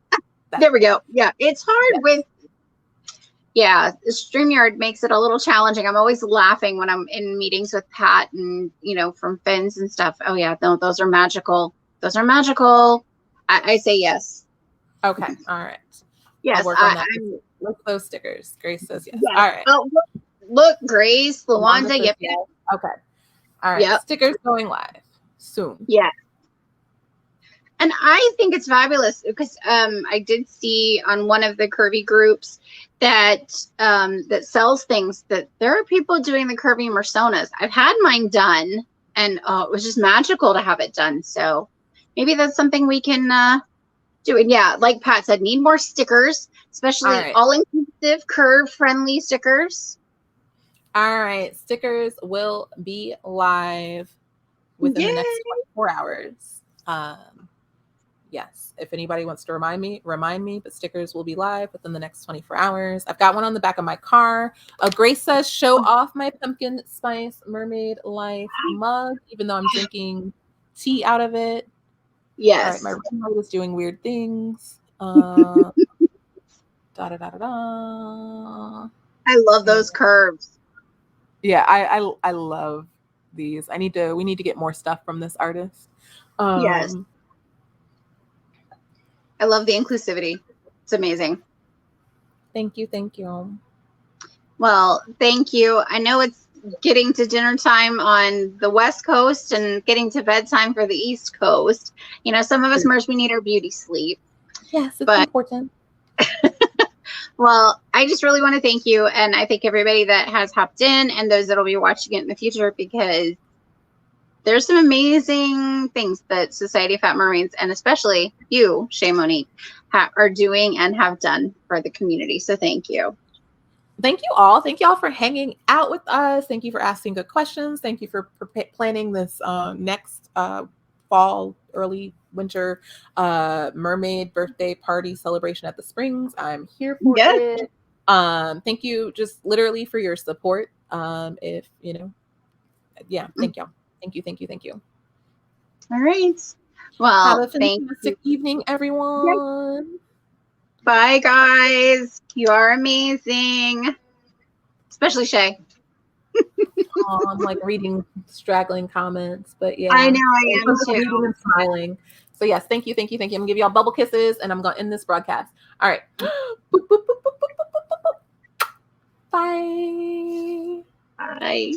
There we go. Yeah, it's hard with. Yeah, StreamYard makes it a little challenging. I'm always laughing when I'm in meetings with Pat and, you know, from Fins and stuff. Oh, yeah, no, those are magical. Those are magical. I say yes. Okay, all right. Yes, I'll work on that. Look at those stickers. Grace says yes. All right. Oh, look, Grace, Lawanda, yep. Okay. All right. Yep. Stickers going live soon. Yeah. And I think it's fabulous because I did see on one of the curvy groups that that sells things that there are people doing the curvy Mersonas. I've had mine done, and it was just magical to have it done. So maybe that's something we can do. And yeah, like Pat said, need more stickers, especially all-inclusive, curve-friendly stickers. All right, stickers will be live within the next 24 hours. Yes, if anybody wants to remind me, but stickers will be live within the next 24 hours. I've got one on the back of my car. Grace says, show off my pumpkin spice mermaid life mug, even though I'm drinking tea out of it. Yes. All right, my remote is doing weird things. I love those curves. Yeah, I love these. We need to get more stuff from this artist. Yes. I love the inclusivity. It's amazing. Thank you. Thank you. Well, thank you. I know it's getting to dinner time on the West Coast and getting to bedtime for the East Coast. You know, some of us MERS, we need our beauty sleep. Yes, it's important. Well, I just really want to thank you. And I thank everybody that has hopped in and those that will be watching it in the future, because there's some amazing things that Society of Fat Mermaids, and especially you, Shay Monique, are doing and have done for the community. So thank you. Thank you all. Thank you all for hanging out with us. Thank you for asking good questions. Thank you for planning this next fall, early winter mermaid birthday party celebration at the Springs. I'm here for it. Thank you just literally for your support. If you know, thank y'all. Thank you. Thank you. Thank you. All right. Well, have a fantastic evening, everyone. Bye, guys. You are amazing. Especially Shay. I'm like reading straggling comments, but yeah. I know I am too. And smiling. So yes, thank you. Thank you. Thank you. I'm gonna give y'all bubble kisses and I'm gonna end this broadcast. All right. Boop, boop, boop, boop, boop, boop, boop, boop. Bye. Bye.